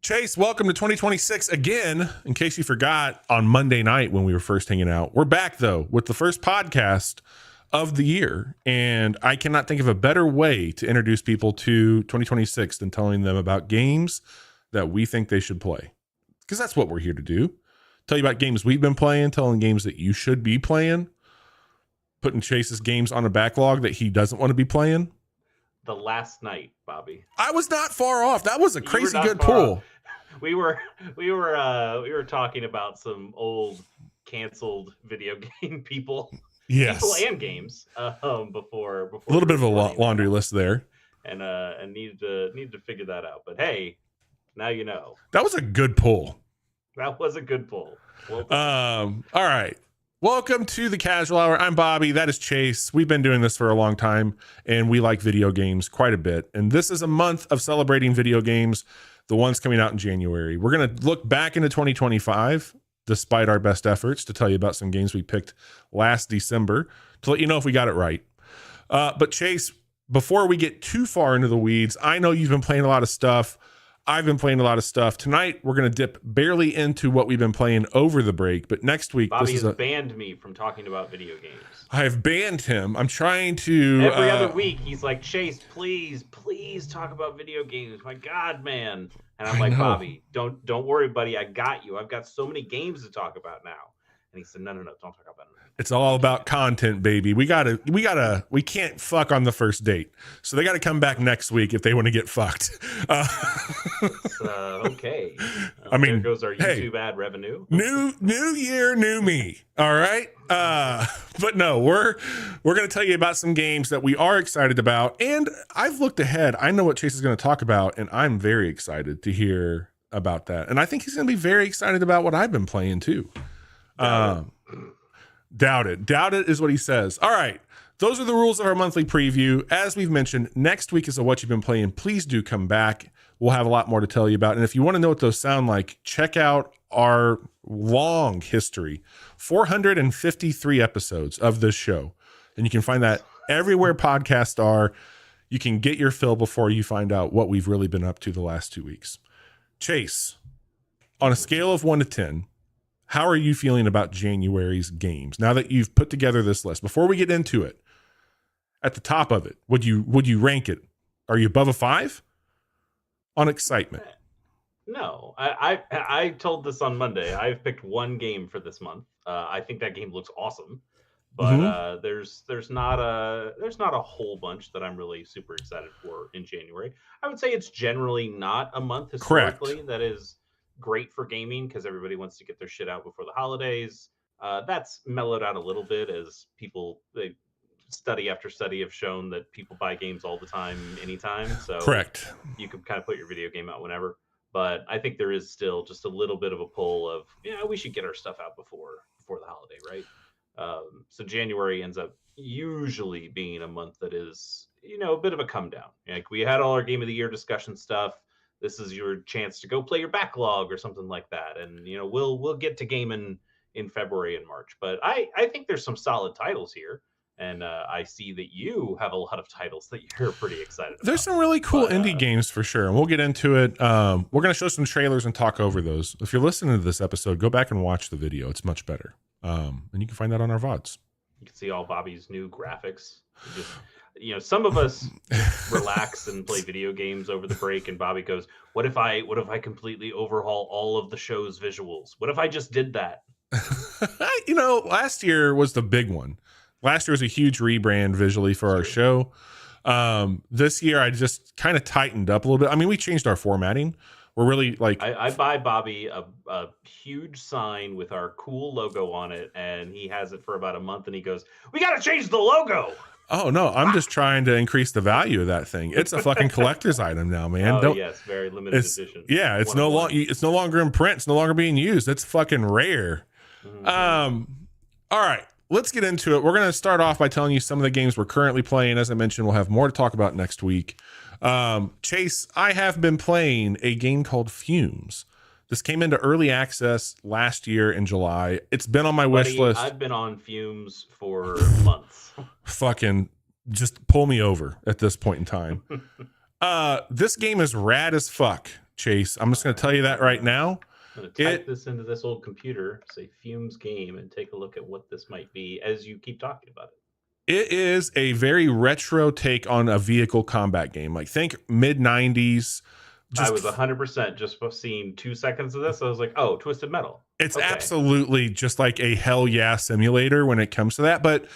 Chase, welcome to 2026 again. In case you forgot, on Monday night when we were first hanging out, we're back though with the first podcast of the year. And I cannot think of a better way to introduce people to 2026 than telling them about games that we think they should play. Because that's what we're here to do. Tell you about games we've been playing, telling games that you should be playing, putting Chase's games on a backlog that he doesn't want to be playing. The last night, Bobby. I was not far off. That was a crazy good pull. Off. We were talking about some old canceled video game people. Yes. People and games before a little bit of a laundry list there. And needed to figure that out. But hey, now you know. That was a good pull. That was a good pull. Well, all right. Welcome to the Casual Hour. I'm Bobby. That is Chase. We've been doing this for a long time, and we like video games quite a bit. And this is a month of celebrating video games, the ones coming out in January. We're going to look back into 2025, despite our best efforts, to tell you about some games we picked last December, to let you know if we got it right. But Chase, before we get too far into the weeds, I know you've been playing a lot of stuff. I've been playing a lot of stuff. Tonight, we're going to dip barely into what we've been playing over the break, but next week... Bobby has banned me from talking about video games. I have banned him. I'm trying to... Every other week, he's like, Chase, please talk about video games. My God, man. And I'm like, Bobby, don't worry, buddy. I got you. I've got so many games to talk about now. And he said, no, don't talk about it. It's all about content, baby. We can't fuck on the first date. So they got to come back next week if they want to get fucked. Okay. I mean, there goes our YouTube ad revenue. New year, new me. All right. But no, we're going to tell you about some games that we are excited about. And I've looked ahead. I know what Chase is going to talk about, and I'm very excited to hear about that. And I think he's going to be very excited about what I've been playing too. Doubt it is what he says. All right. Those are the rules of our monthly preview. As we've mentioned, next week is a What You've Been Playing. Please do come back. We'll have a lot more to tell you about. And if you want to know what those sound like, check out our long history, 453 episodes of this show. And you can find that everywhere podcasts are. You can get your fill before you find out what we've really been up to the last 2 weeks. Chase, on a scale of 1 to 10, how are you feeling about January's games now that you've put together this list? Before we get into it, at the top of it, would you rank it? Are you above a 5 on excitement? No, I told this on Monday. I've picked one game for this month. I think that game looks awesome, but there's not a whole bunch that I'm really super excited for in January. I would say it's generally not a month historically. Correct. That is great for gaming because everybody wants to get their shit out before the holidays. That's mellowed out a little bit as study after study have shown that people buy games all the time, anytime. So correct. You can kind of put your video game out whenever. But I think there is still just a little bit of a pull of, we should get our stuff out before the holiday, right? So January ends up usually being a month that is, a bit of a come down. Like we had all our Game of the Year discussion stuff. This is your chance to go play your backlog or something like that. And, we'll get to gaming in February and March. But I think there's some solid titles here. And I see that you have a lot of titles that you're pretty excited about. There's some really cool indie games for sure. And we'll get into it. We're going to show some trailers and talk over those. If you're listening to this episode, go back and watch the video. It's much better. And you can find that on our VODs. You can see all Bobby's new graphics. Some of us relax and play video games over the break, and Bobby goes, what if I completely overhaul all of the show's visuals? What if I just did that? Last year was the big one. Last year was a huge rebrand visually for our show. This year I just kind of tightened up a little bit. I mean, we changed our formatting. We're really like... I buy Bobby a huge sign with our cool logo on it, and he has it for about a month, and he goes, we got to change the logo! Oh, no, I'm just trying to increase the value of that thing. It's a fucking collector's item now, man. Yes, very limited edition. Yeah, it's no longer in print. It's no longer being used. It's fucking rare. Mm-hmm. All right, let's get into it. We're going to start off by telling you some of the games we're currently playing. As I mentioned, we'll have more to talk about next week. Chase, I have been playing a game called FUMES. This came into early access last year in July. It's been on my wish list. I've been on FUMES for months. Fucking just pull me over at this point in time. This game is rad as fuck. Chase. I'm just going to tell you that right now. I'm going to type this into this old computer, say FUMES game, and take a look at what this might be as you keep talking about it. It is a very retro take on a vehicle combat game. Like, think mid-90s. I was 100% just seeing 2 seconds of this. I was like, oh, Twisted Metal. It's absolutely just like a hell yeah simulator when it comes to that. But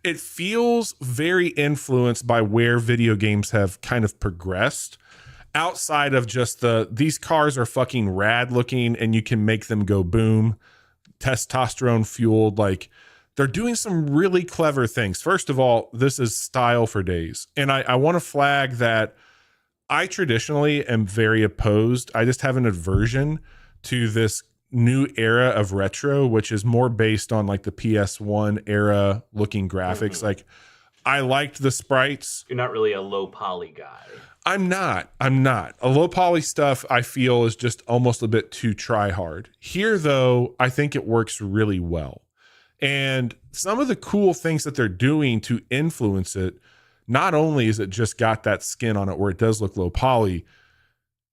it feels very influenced by where video games have kind of progressed. Outside of just these cars are fucking rad looking and you can make them go boom, testosterone fueled. Like, they're doing some really clever things. First of all, this is style for days. And I want to flag that I traditionally am very opposed. I just have an aversion to this new era of retro, which is more based on like the PS1 era looking graphics. Mm-hmm. Like, I liked the sprites. You're not really a low poly guy. I'm not. A low poly stuff I feel is just almost a bit too try hard. Here, though, I think it works really well. And some of the cool things that they're doing to influence it, not only is it just got that skin on it where it does look low poly,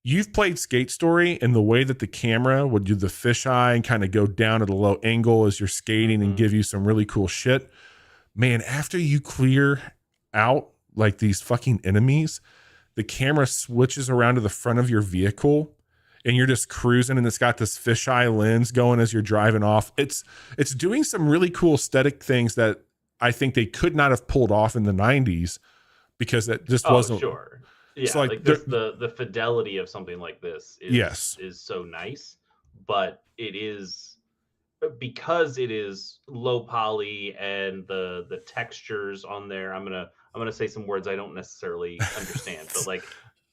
you've played Skate Story, and the way that the camera would do the fisheye and kind of go down at a low angle as you're skating and give you some really cool shit. Man, after you clear out like these fucking enemies, the camera switches around to the front of your vehicle and you're just cruising and it's got this fisheye lens going as you're driving off. It's doing some really cool aesthetic things that I think they could not have pulled off in the 90s because it just wasn't. Sure. Yeah, so like this, the fidelity of something like this is so nice, but it is because it is low poly and the textures on there. I'm gonna say some words I don't necessarily understand, but like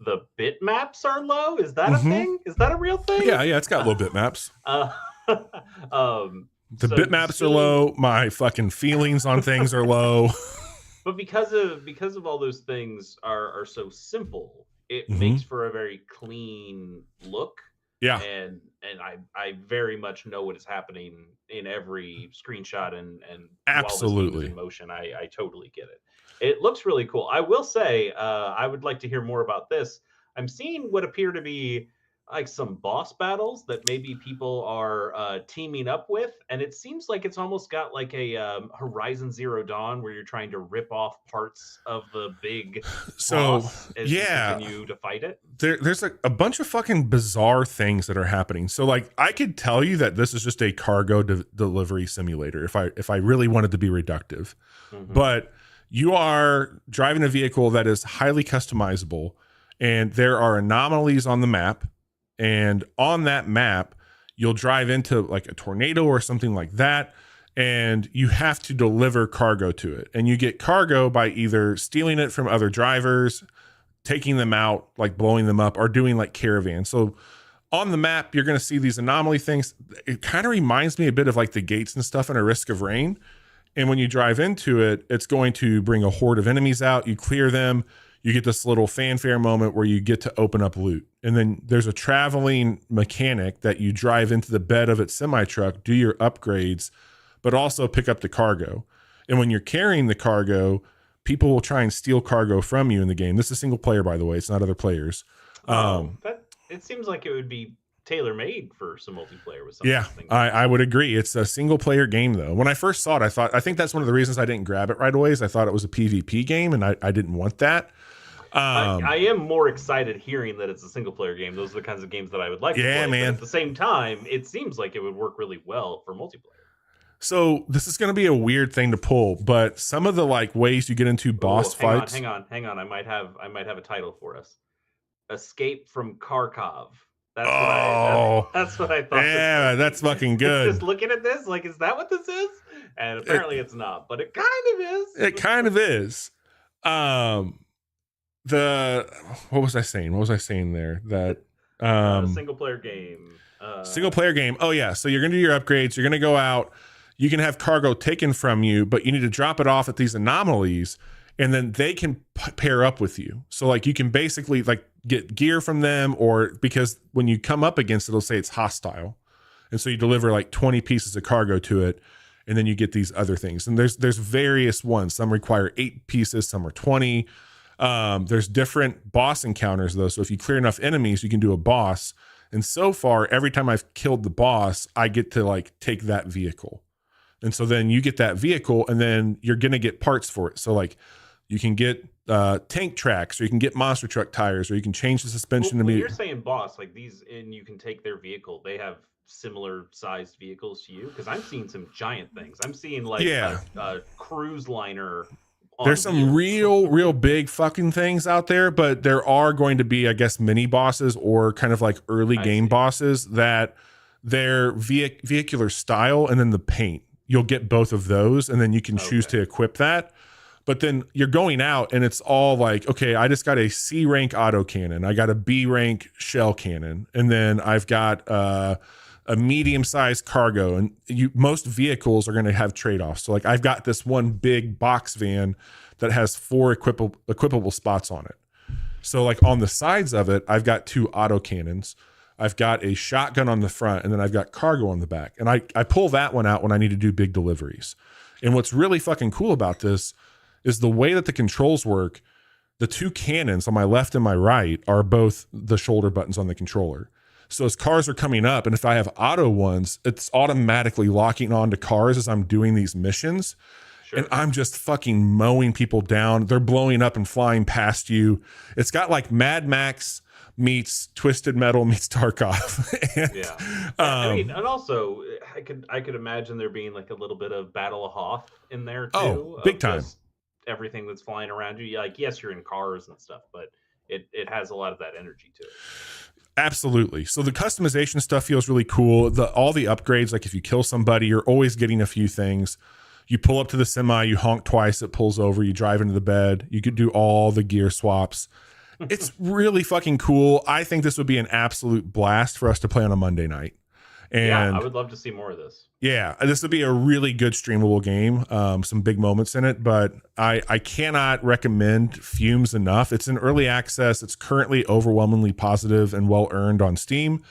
the bitmaps are low. Is that a thing? Is that a real thing? Yeah, it's got low bitmaps. The bitmaps are low. My fucking feelings on things are low. But because of all those things are so simple, it makes for a very clean look. Yeah. And I very much know what is happening in every screenshot and absolutely while this game is in motion. I totally get it. It looks really cool. I will say, I would like to hear more about this. I'm seeing what appear to be like some boss battles that maybe people are teaming up with, and it seems like it's almost got like a Horizon Zero Dawn where you're trying to rip off parts of the big boss as you continue to fight it. There's like a bunch of fucking bizarre things that are happening. So like I could tell you that this is just a cargo delivery simulator if I really wanted to be reductive, but you are driving a vehicle that is highly customizable, and there are anomalies on the map. And on that map, you'll drive into like a tornado or something like that, and you have to deliver cargo to it. And you get cargo by either stealing it from other drivers, taking them out, like blowing them up, or doing like caravans. So on the map, you're going to see these anomaly things. It kind of reminds me a bit of like the gates and stuff in A Risk of Rain. And when you drive into it, it's going to bring a horde of enemies out. You clear them. You get this little fanfare moment where you get to open up loot. And then there's a traveling mechanic that you drive into the bed of its semi-truck, do your upgrades, but also pick up the cargo. And when you're carrying the cargo, people will try and steal cargo from you in the game. This is single player, by the way. It's not other players. It seems like it would be tailor-made for some multiplayer with some of these things. I would agree. It's a single player game though. When I first saw it, I think that's one of the reasons I didn't grab it right away is I thought it was a PvP game and I didn't want that. I am more excited hearing that it's a single player game. Those are the kinds of games that I would like to play. Man. But at the same time, it seems like it would work really well for multiplayer. So this is going to be a weird thing to pull, but some of the like ways you get into boss fights. Hang on. I might have a title for us. Escape from Car-kov. That's what I thought. Yeah, that's fucking good. Just looking at this, like, is that what this is? And apparently it's not, but it kind of is. It kind of is. What was I saying there? That single player game. Single player game. Oh yeah. So you're gonna do your upgrades. You're gonna go out. You can have cargo taken from you, but you need to drop it off at these anomalies, and then they can pair up with you. So like you can basically like get gear from them, or because when you come up against it, it'll say it's hostile, and so you deliver like 20 pieces of cargo to it, and then you get these other things. And there's various ones. Some require 8 pieces, some are 20. There's different boss encounters though. So if you clear enough enemies, you can do a boss. And so far, every time I've killed the boss, I get to like take that vehicle. And so then you get that vehicle and then you're going to get parts for it. So like you can get tank tracks, or you can get monster truck tires, or you can change the suspension to be. You're saying boss, like these, and you can take their vehicle. They have similar sized vehicles to you? Because I'm seeing some giant things. I'm seeing like a cruise liner. There's some real big fucking things out there, but there are going to be, I guess, mini bosses or kind of like early game bosses that their vehicular style and then the paint. You'll get both of those, and then you can choose to equip that. But then you're going out and it's all like, okay, I just got a C rank autocannon. I got a B rank shell cannon. And then I've got a medium-sized cargo. And most vehicles are going to have trade-offs. So like I've got this one big box van that has 4 equipable spots on it. So like on the sides of it, I've got 2 autocannons. I've got a shotgun on the front, and then I've got cargo on the back. And I pull that one out when I need to do big deliveries. And what's really fucking cool about this is the way that the controls work. The 2 cannons on my left and my right are both the shoulder buttons on the controller. So as cars are coming up, and if I have auto ones, it's automatically locking onto cars as I'm doing these missions. Sure. And I'm just fucking mowing people down. They're blowing up and flying past you. It's got like Mad Max meets Twisted Metal meets Car-kov. I mean, and also I could imagine there being like a little bit of Battle of Hoth in there too. Oh, big time. Everything that's flying around you, like yes, you're in cars and stuff, but it has a lot of that energy to it. Absolutely. So the customization stuff feels really cool. All the upgrades, like if you kill somebody, you're always getting a few things. You pull up to the semi, you honk twice, it pulls over, you drive into the bed. You could do all the gear swaps. It's really fucking cool. I think this would be an absolute blast for us to play on a Monday night. And I would love to see more of this. Yeah, this would be a really good streamable game. Some big moments in it, but I cannot recommend FUMES enough. It's in early access. It's currently overwhelmingly positive and well earned on Steam.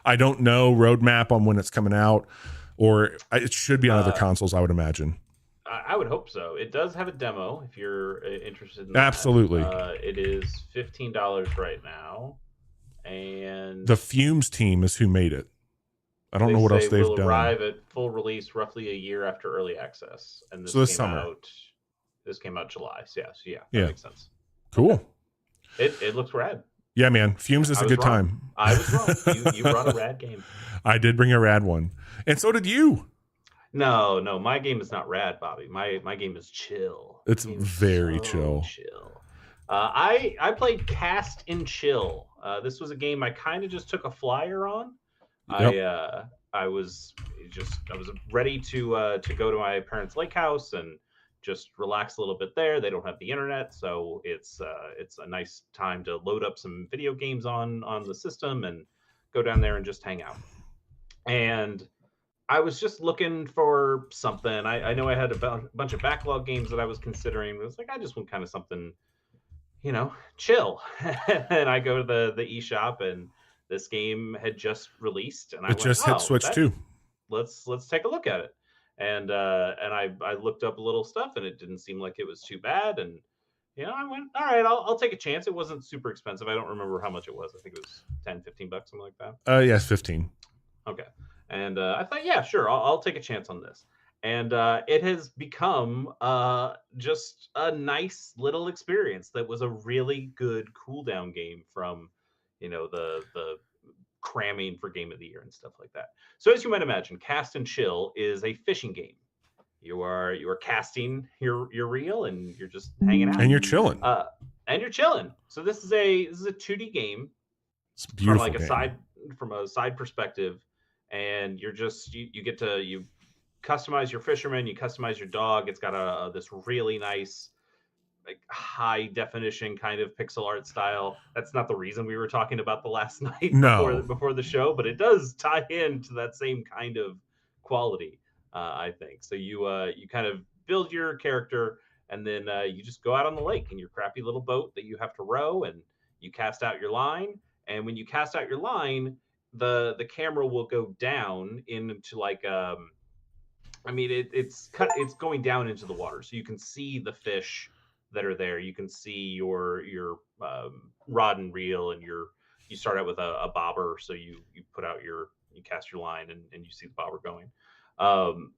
I don't know roadmap on when it's coming out, or it should be on other consoles, I would imagine. I would hope so. It does have a demo if you're interested in that. Absolutely. It is $15 right now. And the FUMES team is who made it. I don't know what else they've done. Will arrive at full release roughly a year after early access, and this summer. This came out July. So that makes sense. Cool. It looks rad. Yeah, man. FUMES is a good time. I was wrong. You brought a rad game. I did bring a rad one, and so did you. No, my game is not rad, Bobby. My game is chill. It's very chill. I played Cast and Chill. This was a game I kind of just took a flyer on. Yep. I was ready to go to my parents' lake house and just relax a little bit there. They don't have the internet, so it's a nice time to load up some video games on the system and go down there and just hang out. And I was just looking for something. I know I had a bunch of backlog games that I was considering. It was like I just want kind of something, chill. And I go to the eShop, and this game had just released, and I just hit Switch too. Let's take a look at it. And I looked up a little stuff, and it didn't seem like it was too bad. And I went, all right, I'll take a chance. It wasn't super expensive. I don't remember how much it was. I think it was $10-15, something like that. Yes, 15. Okay. And I thought, yeah, sure, I'll take a chance on this. And it has become just a nice little experience that was a really good cooldown game from, the cramming for Game of the Year and stuff like that. So as you might imagine, Cast and Chill is a fishing game. You are casting your reel, and you're just hanging out. And you're chilling. So this is a 2D game. It's a beautiful from a side perspective. And you're just you get to customize your fisherman, you customize your dog. It's got this really nice, like, high definition kind of pixel art style. That's not the reason we were talking about the last night before the show, but it does tie into that same kind of quality, I think. So you kind of build your character, and then you just go out on the lake in your crappy little boat that you have to row, and you cast out your line. And when you cast out your line, the camera will go down into like it's going down into the water, so you can see the fish that are there. You can see your rod and reel, and you start out with a bobber, so you put out you cast your line, and you see the bobber going. Um,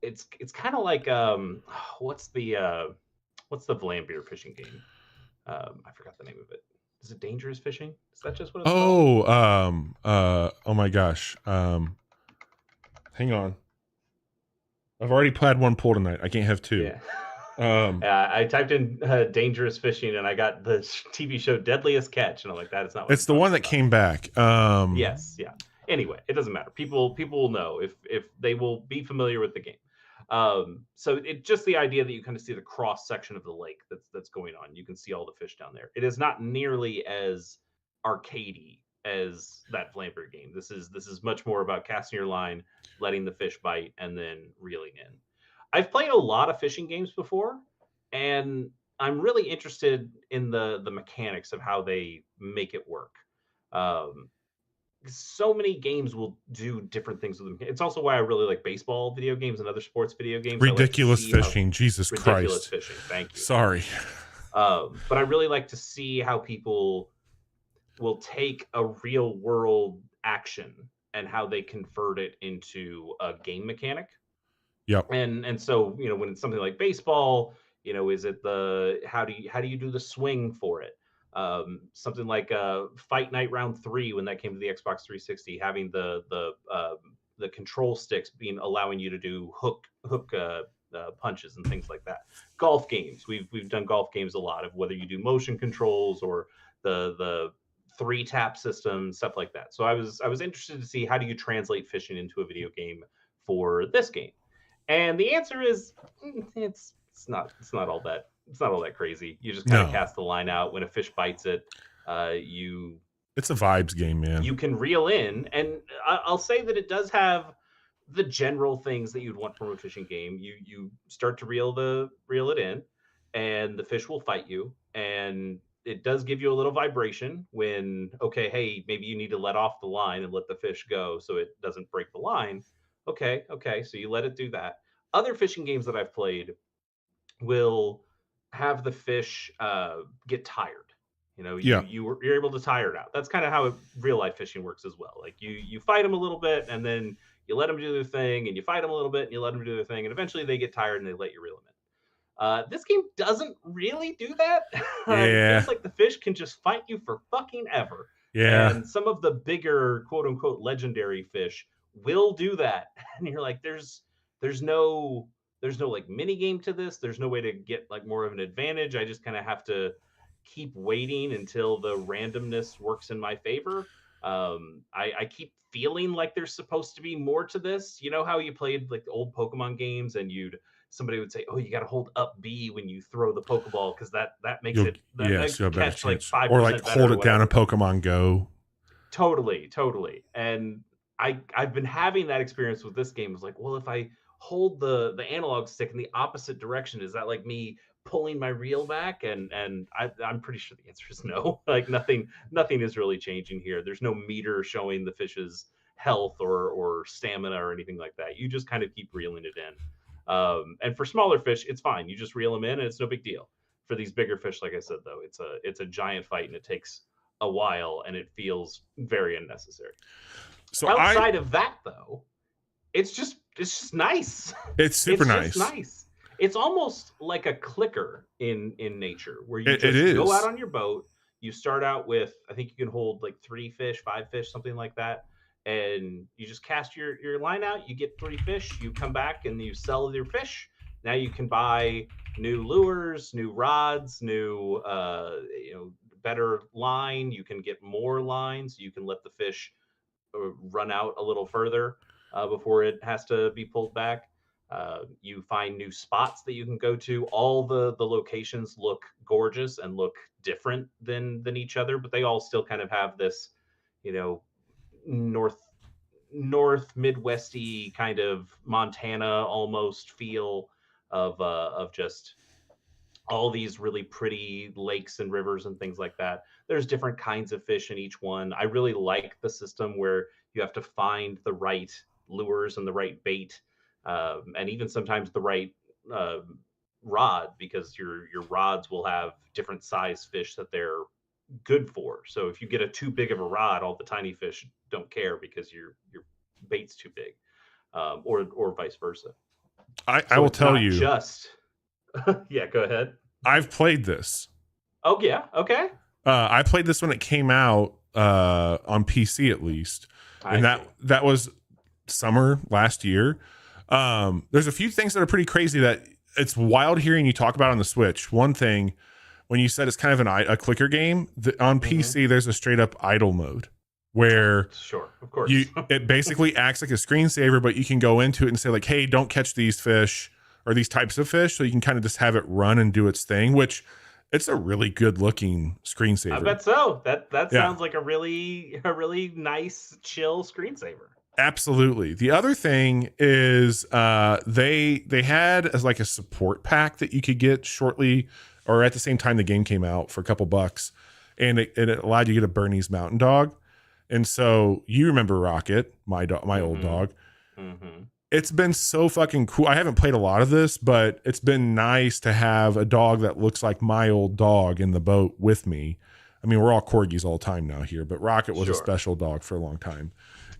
it's kind of like what's the Vlambeer fishing game? I forgot the name of it. Is it Dangerous Fishing? Is that just what it's called? Oh, oh my gosh. Hang on. I've already had one pull tonight. I can't have two. Yeah. Um, I typed in Dangerous Fishing, and I got the TV show Deadliest Catch, and I'm like, that is not what it's I'm the one talking that about. came back. Yes, yeah. Anyway, it doesn't matter. People will know if they will be familiar with the game. So it just the idea that you kind of see the cross section of the lake that's going on. You can see all the fish down there. It is not nearly as arcadey as that Flamper game. This is much more about casting your line, letting the fish bite, and then reeling in. I've played a lot of fishing games before, and I'm really interested in the mechanics of how they make it work. Um, so many games will do different things with them. It's also why I really like baseball video games and other sports video games. I like to ridiculous see how fishing. Jesus ridiculous Christ. fishing. Thank you. Sorry. But I really like to see how people will take a real world action and how they convert it into a game mechanic. Yep. And so when it's something like baseball, is it how do you do the swing for it? Something like Fight Night Round 3 when that came to the Xbox 360, having the control sticks allowing you to do hook punches and things like that. Golf games, we've done golf games a lot of whether you do motion controls or the 3-tap system, stuff like that. So I was interested to see how do you translate fishing into a video game for this game. And the answer is it's not all that crazy. You just kind of cast the line out. When a fish bites it, it's a vibes game, man. You can reel in, and I'll say that it does have the general things that you'd want from a fishing game. You start to reel it in, and the fish will fight you, and it does give you a little vibration when, okay, hey, maybe you need to let off the line and let the fish go so it doesn't break the line. Okay, so you let it do that. Other fishing games that I've played will have the fish get tired. You're able to tire it out. That's kind of how real life fishing works as well. Like you fight them a little bit, and then you let them do their thing, and you fight them a little bit, and you let them do their thing, and eventually they get tired and they let you reel them in. This game doesn't really do that. It feels like the fish can just fight you for fucking ever. Yeah. And some of the bigger quote unquote legendary fish will do that. And you're like, there's no like mini game to this. There's no way to get like more of an advantage. I just kind of have to keep waiting until the randomness works in my favor. I keep feeling like there's supposed to be more to this. You know how you played like the old Pokemon games and somebody would say, "Oh, you got to hold up B when you throw the Pokeball because that makes it catch like 5% or like hold it down in Pokemon Go." Totally. And I've been having that experience with this game. It's like, well, if I hold the analog stick in the opposite direction, is that like me pulling my reel back? And I'm pretty sure the answer is no. Like nothing is really changing here. There's no meter showing the fish's health or stamina or anything like that. You just kind of keep reeling it in. And for smaller fish, it's fine. You just reel them in, and it's no big deal. For these bigger fish, like I said, though, it's a giant fight, and it takes a while, and it feels very unnecessary. So outside of that, though, it's just nice. It's super nice. Nice. It's almost like a clicker in nature, where you just go out on your boat. You start out with, I think you can hold like 3 fish, 5 fish, something like that. And you just cast your line out, you get 3 fish, you come back and you sell your fish. Now you can buy new lures, new rods, new better line. You can get more lines. You can let the fish run out a little further before it has to be pulled back. You find new spots that you can go to. All the locations look gorgeous and look different than each other, but they all still kind of have this, north Midwesty kind of Montana almost feel of just all these really pretty lakes and rivers and things like that. There's different kinds of fish in each one. I really like the system where you have to find the right lures and the right bait, and even sometimes the right rod, because your rods will have different size fish that they're good for. So if you get a too big of a rod, all the tiny fish don't care because your bait's too big, or vice versa. I So will it's tell not you, just yeah, go ahead. I've played this. Oh yeah, okay. I played this when it came out on PC at least, and that was summer last year. There's a few things that are pretty crazy that it's wild hearing you talk about on the Switch. One thing, when you said it's kind of a clicker game, on PC there's a straight up idle mode where sure, of course, it basically acts like a screensaver, but you can go into it and say like, hey, don't catch these fish or these types of fish, so you can kind of just have it run and do its thing, which it's a really good looking screensaver. I bet so. That sounds like a really nice chill screensaver. Absolutely. The other thing is they had as like a support pack that you could get shortly or at the same time the game came out for a couple bucks, and it allowed you to get a Bernese Mountain Dog. And so you remember Rocket, my old dog. Mm-hmm. It's been so fucking cool. I haven't played a lot of this, but it's been nice to have a dog that looks like my old dog in the boat with me. I mean, we're all corgis all the time now here, but Rocket was a special dog for a long time.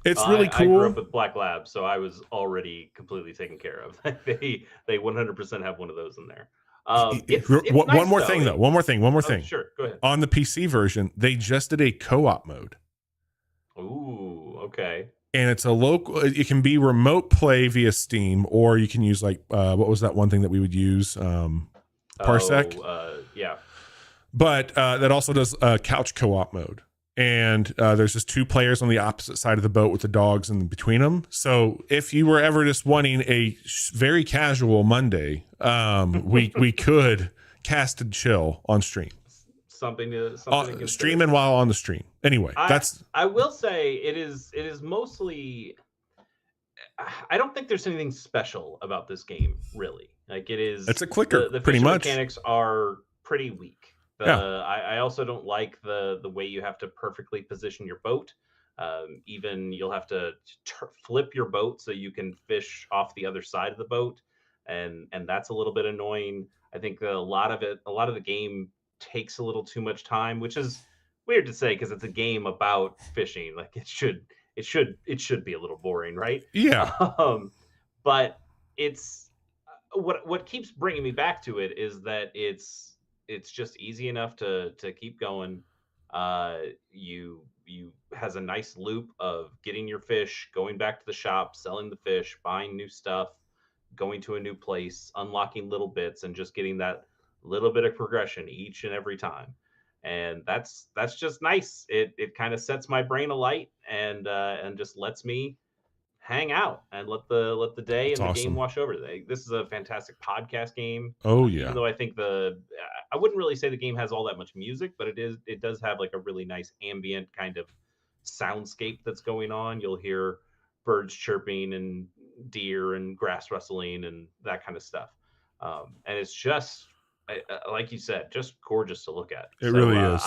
It's really cool. I grew up with Black Labs, so I was already completely taken care of. They 100% have one of those in there. It's one nice, more thing. One more thing. Sure, go ahead. On the PC version, they just did a co-op mode. Ooh, okay. And it's a local. It can be remote play via Steam, or you can use like what was that one thing that we would use? Parsec. Yeah. But that also does a couch co-op mode. And there's just two players on the opposite side of the boat with the dogs in between them. So if you were ever just wanting a very casual Monday, we could cast and chill on stream. Something to streaming while on the stream. Anyway, I will say it is mostly. I don't think there's anything special about this game, really. Like it's a clicker. The pretty much mechanics are pretty weak. I also don't like the way you have to perfectly position your boat. Even you'll have to flip your boat so you can fish off the other side of the boat, and that's a little bit annoying. I think a lot of the game takes a little too much time, which is weird to say because it's a game about fishing. Like it should be a little boring, right? Yeah. But it's what keeps bringing me back to it is that it's just easy enough to keep going. You has a nice loop of getting your fish, going back to the shop, selling the fish, buying new stuff, going to a new place, unlocking little bits, and just getting that little bit of progression each and every time. And that's just nice. It kind of sets my brain alight and just lets me hang out and let the day That's and the awesome. game wash over. This is a fantastic podcast game. Oh yeah. Even though I think I wouldn't really say the game has all that much music, but it does have like a really nice ambient kind of soundscape that's going on. You'll hear birds chirping and deer and grass rustling and that kind of stuff. And it's just like you said, just gorgeous to look at. It really is.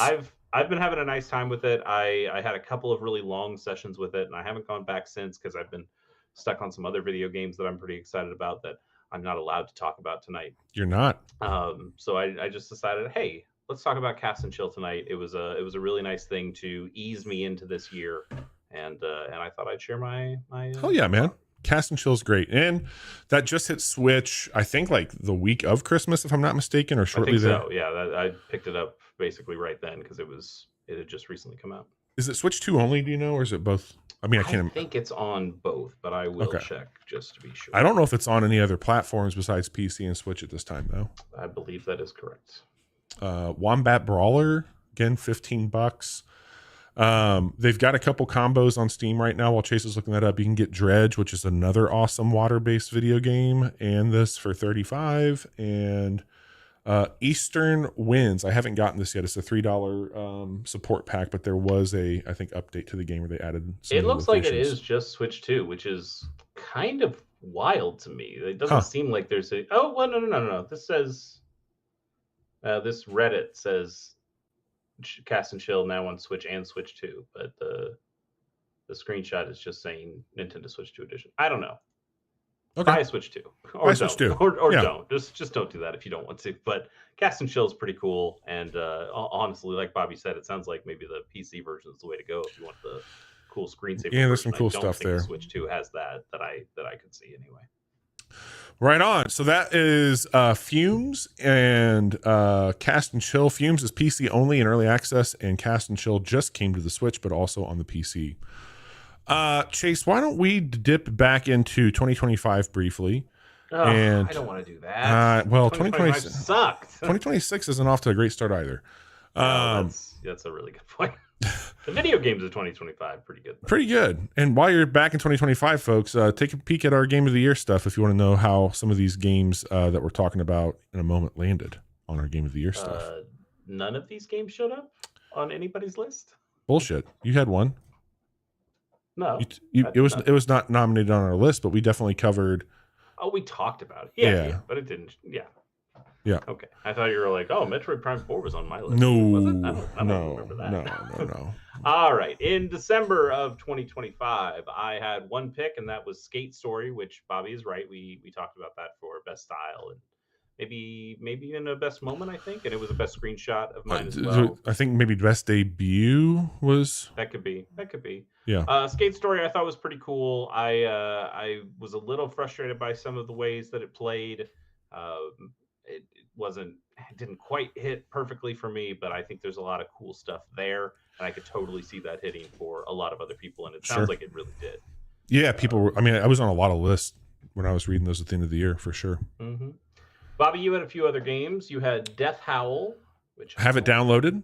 I've been having a nice time with it. I had a couple of really long sessions with it, and I haven't gone back since because I've been stuck on some other video games that I'm pretty excited about that I'm not allowed to talk about tonight. You're not. So I just decided, hey, let's talk about Cast and Chill tonight. It was a really nice thing to ease me into this year, and I thought I'd share my. Oh yeah, man. Cast and Chill is great, and that just hit Switch. I think like the week of Christmas, if I'm not mistaken, or shortly there. So. Yeah, I picked it up basically right then because it had just recently come out. Is it Switch 2 only? Do you know, or is it both? I mean, I think it's on both, but I will check just to be sure. I don't know if it's on any other platforms besides PC and Switch at this time, though. I believe that is correct. Wombat Brawler, again, $15. They've got a couple combos on Steam right now while Chase is looking that up. You can get Dredge, which is another awesome water-based video game, and this for $35. And Eastern Winds, I haven't gotten this yet. It's a $3 support pack, but there was a, I think, update to the game where they added some it looks like it is just Switch 2, which is kind of wild to me. It doesn't seem like there's a no. This says this Reddit says Cast and Chill now on Switch and Switch 2, but the screenshot is just saying Nintendo Switch 2 edition. I don't know. Okay. Buy a Switch 2. Or Buy a don't. Switch 2. Or Yeah. don't. Just don't do that if you don't want to. But Cast and Chill is pretty cool. And honestly, like Bobby said, it sounds like maybe the PC version is the way to go if you want the cool screensaver Yeah, there's version. some cool I don't stuff think there. The Switch 2 has that I could see anyway. Right on. So that is FUMES and Cast and Chill. FUMES is PC only in early access, and Cast and Chill just came to the Switch, but also on the PC. Chase, why don't we dip back into 2025 briefly? And I don't want to do that. Well, 2025 sucked. 2026 isn't off to a great start either. That's a really good point. The video games of 2025 pretty good. Pretty good. And while you're back in 2025, folks, take a peek at our Game of the Year stuff if you want to know how some of these games that we're talking about in a moment landed on our Game of the Year stuff. None of these games showed up on anybody's list? Bullshit. You had one. No. It was not nominated on our list, but we definitely covered. Oh, we talked about it. Yeah, but it didn't. Yeah. Okay. I thought you were like, oh, Metroid Prime 4 was on my list. No. I don't remember that. No. All right. In December of 2025, I had one pick, and that was Skate Story, which Bobby is right. We talked about that for best style and maybe even a best moment, I think. And it was a best screenshot of mine as well. I think maybe best debut was. That could be. Yeah. Skate Story I thought was pretty cool. I was a little frustrated by some of the ways that it played. It didn't quite hit perfectly for me, but I think there's a lot of cool stuff there, and I could totally see that hitting for a lot of other people, and it sounds like it really did. Yeah, people were. I mean, I was on a lot of lists when I was reading those at the end of the year for sure. Mm-hmm. Bobby, you had a few other games. You had Death Howl, which I have it downloaded.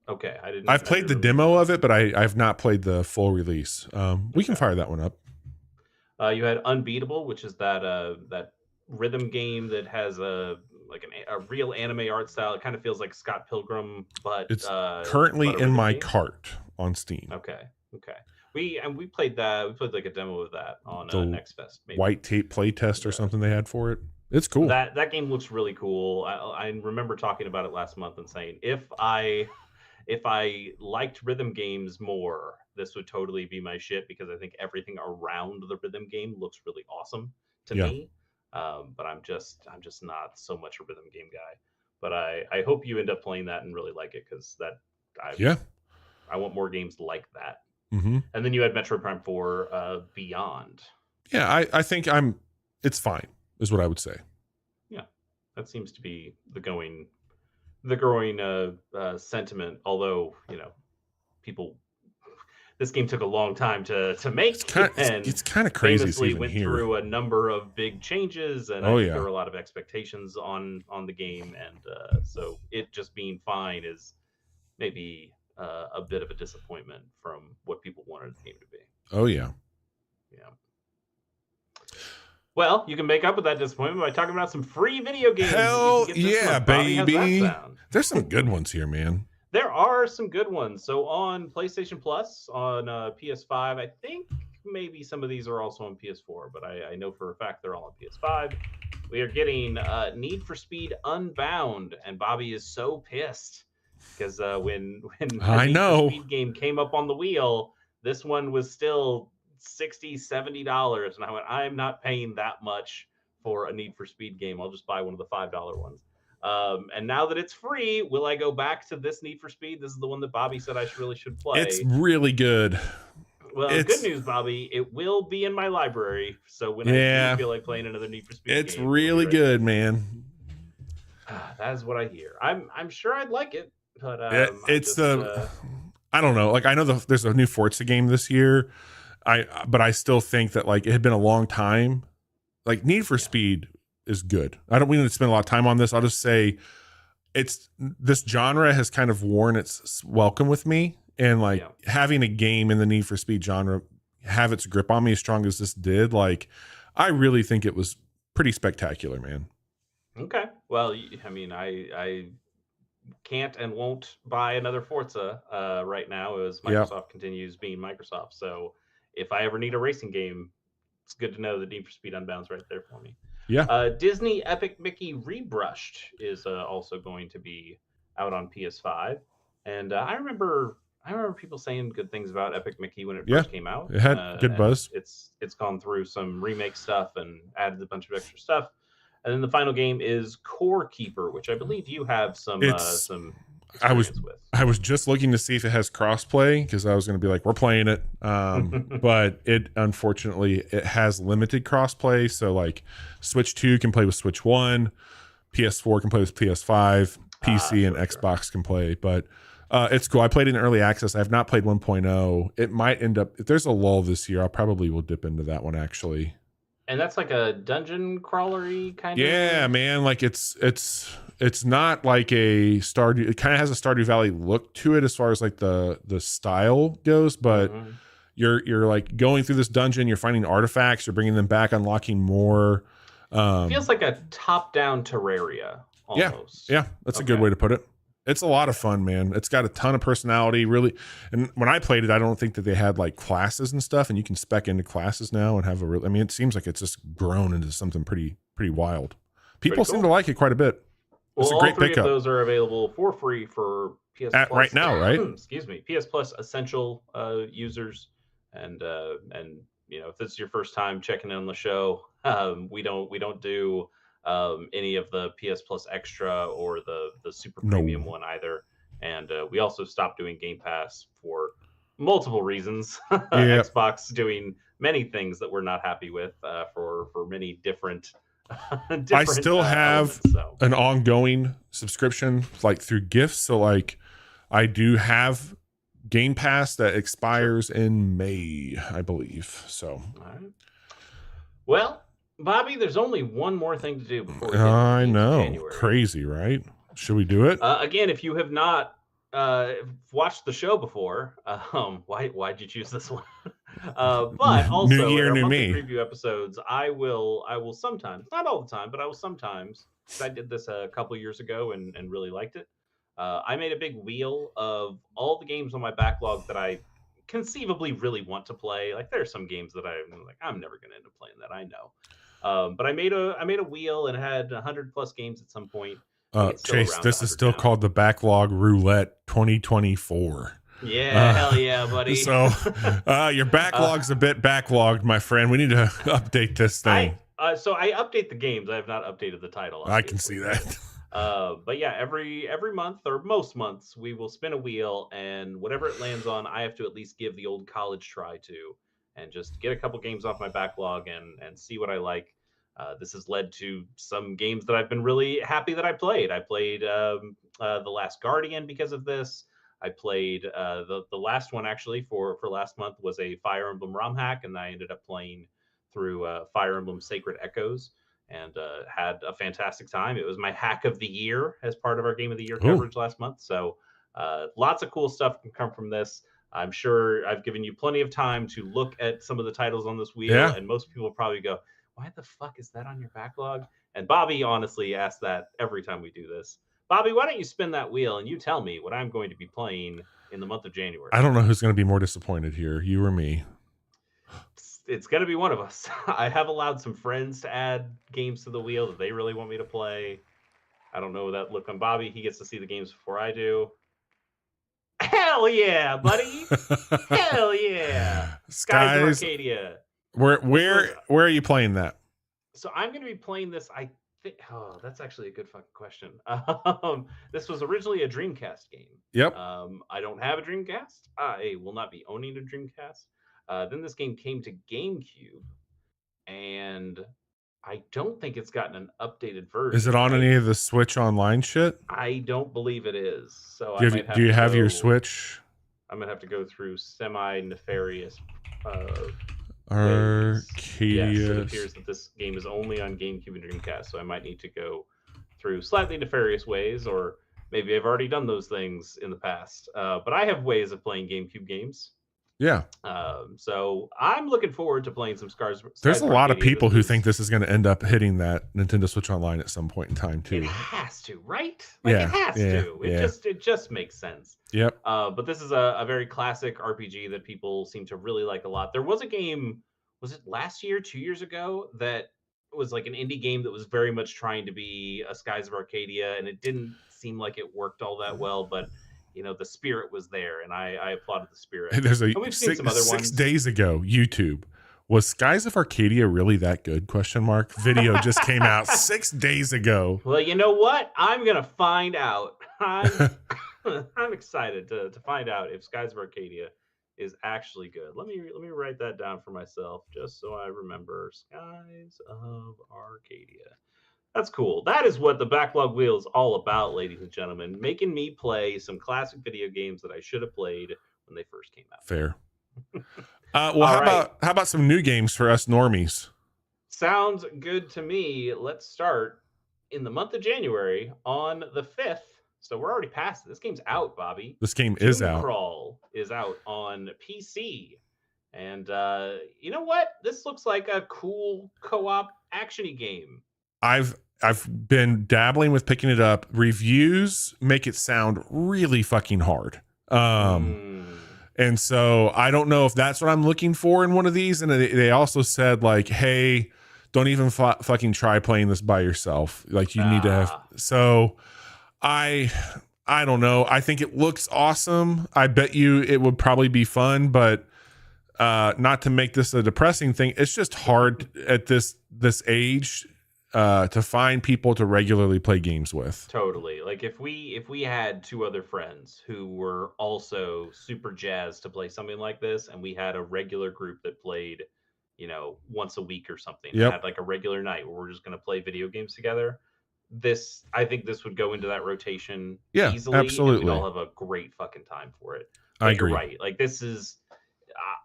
Okay, I've played the demo of it, but I've not played the full release. We can fire that one up. You had Unbeatable, which is that rhythm game that has a real anime art style. It kind of feels like Scott Pilgrim, but it's currently in my cart on Steam. Okay. We played that. We played like a demo of that on Next Fest. Maybe. White tape play test or something they had for it. It's cool. That game looks really cool. I remember talking about it last month and saying if I liked rhythm games more, this would totally be my shit because I think everything around the rhythm game looks really awesome to me. But I'm just not so much a rhythm game guy. But I hope you end up playing that and really like it because I want more games like that. Mm-hmm. And then you had Metroid Prime 4 Beyond. Yeah, I think it's fine is what I would say. Yeah, that seems to be the growing sentiment. Although people. This game took a long time to make. It's kind of crazy. Famously went through a number of big changes, and I think there were a lot of expectations on the game, and so it just being fine is maybe a bit of a disappointment from what people wanted the game to be. Oh yeah. Well, you can make up with that disappointment by talking about some free video games. Hell yeah, baby! There's some good ones here, man. There are some good ones. So on PlayStation Plus, on PS5, I think maybe some of these are also on PS4, but I know for a fact they're all on PS5. We are getting Need for Speed Unbound, and Bobby is so pissed because when Need for Speed game came up on the wheel, this one was still $60, $70, and I went, I'm not paying that much for a Need for Speed game. I'll just buy one of the $5 ones. And now that it's free, will I go back to this Need for Speed? This is the one that Bobby said I really should play. It's really good. Well, good news, Bobby. It will be in my library. So when I do feel like playing another Need for Speed it's game, really good, man. That is what I hear. I'm sure I'd like it, but I don't know. Like I know there's a new Forza game this year. But I still think that like it had been a long time. Like Need for Speed is good. I don't mean to spend a lot of time on this. I'll just say this genre has kind of worn its welcome with me, and like having a game in the Need for Speed genre have its grip on me as strong as this did. Like I really think it was pretty spectacular, man. Okay. Well, I mean, I can't and won't buy another Forza right now as Microsoft continues being Microsoft. So if I ever need a racing game, it's good to know that Need for Speed Unbound's right there for me. Yeah. Disney Epic Mickey Rebrushed is also going to be out on PS5. And I remember I remember people saying good things about Epic Mickey when it Yeah, first came out. it had good And buzz. it's gone through some remake stuff and added a bunch of extra stuff. And then the final game is Core Keeper, which I believe you have some It's experience with. I was just looking to see if it has crossplay because I was going to be like, we're playing it, but it unfortunately it has limited crossplay. So like Switch 2 can play with Switch 1, PS4 can play with PS5, PC and Xbox can play, but it's cool. I played it in early access. I have not played 1.0. It might end up, if there's a lull this year, I probably will dip into that one actually. And that's like a dungeon crawlery kind of. Yeah, man. Like it's not like a Stardew. It kind of has a Stardew Valley look to it as far as like the style goes, but you're like going through this dungeon. You're finding artifacts. You're bringing them back, unlocking more. Feels like a top-down Terraria almost. Yeah, that's a good way to put it. It's a lot of fun, man. It's got a ton of personality, really. And when I played it, I don't think that they had like classes and stuff, and you can spec into classes now and have a real. I mean, it seems like it's just grown into something pretty wild. People seem to like it quite a bit. It's a great all three pickup. Of those are available for free for PS Plus right now, right? Excuse me, PS Plus Essential users, and you know, if this is your first time checking in on the show, we don't do any of the PS Plus Extra or the Super Premium one either, and we also stopped doing Game Pass for multiple reasons. Xbox doing many things that we're not happy with for many different. I still have an ongoing subscription like through gifts, so like I do have Game Pass that expires in May, I believe. So well, Bobby, there's only one more thing to do before we get I know. January. Crazy, right? Should we do it? Again, if you have not watched the show before, why'd you choose this one? But also new year, in our new monthly me. preview episodes, I will sometimes, not all the time, but I will sometimes, because I did this a couple years ago and really liked it. I made a big wheel of all the games on my backlog that I conceivably really want to play. Like there's some games that I'm like, I'm never going to end up playing that, I know. But I made a wheel and had 100+ games at some point. Chase, this is still called the Backlog Roulette 2024. Yeah, hell yeah, buddy. So your backlog's a bit backlogged, my friend. We need to update this thing. So I update the games. I have not updated the title. I can see that. But yeah, every month or most months, we will spin a wheel, and whatever it lands on, I have to at least give the old college try to, and just get a couple games off my backlog and see what I like. This has led to some games that I've been really happy that I played. I played The Last Guardian because of this. I played the last one actually for last month was a Fire Emblem ROM hack, and I ended up playing through Fire Emblem Sacred Echoes and had a fantastic time. It was my hack of the year as part of our Game of the Year coverage last month. So lots of cool stuff can come from this. I'm sure I've given you plenty of time to look at some of the titles on this wheel, and most people probably go, why the fuck is that on your backlog? And Bobby honestly asks that every time we do this. Bobby, why don't you spin that wheel and you tell me what I'm going to be playing in the month of January? I don't know who's going to be more disappointed here, you or me. It's going to be one of us. I have allowed some friends to add games to the wheel that they really want me to play. I don't know that look on Bobby. He gets to see the games before I do. Hell yeah, buddy. Hell yeah. Skies of Arcadia. Where are you playing that? So I'm going to be playing this. Oh, that's actually a good fucking question. This was originally a Dreamcast game. Yep. I don't have a Dreamcast. I will not be owning a Dreamcast. Then this game came to GameCube, and I don't think it's gotten an updated version. Is it on any of the Switch Online shit? I don't believe it is. So do you have your Switch? I'm gonna have to go through semi-nefarious. Arcadia. Yes, it appears that this game is only on GameCube and Dreamcast, so I might need to go through slightly nefarious ways, or maybe I've already done those things in the past. But I have ways of playing GameCube games. Yeah. So I'm looking forward to playing some Scars. There's a lot of people who think this is going to end up hitting that Nintendo Switch Online at some point in time too. It has to, right? Like, it has to. It just makes sense. Yep. But this is a very classic RPG that people seem to really like a lot. There was a game, was it last year, 2 years ago, that was like an indie game that was very much trying to be a Skies of Arcadia, and it didn't seem like it worked all that well, but the spirit was there, and I applauded the spirit. There's and we've seen some other 6 ones. days ago, YouTube. Was Skies of Arcadia really that good? Question mark. Video just came out 6 days ago. Well, you know what? I'm gonna find out. I'm excited to find out if Skies of Arcadia is actually good. Let me write that down for myself just so I remember. Skies of Arcadia. That's cool. That is what the Backlog Wheel is all about, ladies and gentlemen. Making me play some classic video games that I should have played when they first came out. Fair. Well, how about some new games for us normies? Sounds good to me. Let's start in the month of January on the 5th. So we're already past it. This game's out, Bobby. This game is out. Crawl is out on PC. And you know what? This looks like a cool co-op action-y game. I've been dabbling with picking it up. Reviews make it sound really fucking hard. And so I don't know if that's what I'm looking for in one of these. And they also said like, hey, don't even fucking try playing this by yourself. Like you need to have. So I don't know. I think it looks awesome. I bet you it would probably be fun, but not to make this a depressing thing. It's just hard at this age to find people to regularly play games with. Totally. Like if we had two other friends who were also super jazzed to play something like this, and we had a regular group that played, once a week or something, and had like a regular night where we're just going to play video games together. I think this would go into that rotation easily. Absolutely. And we'd all have a great fucking time for it. I agree. You're right. Like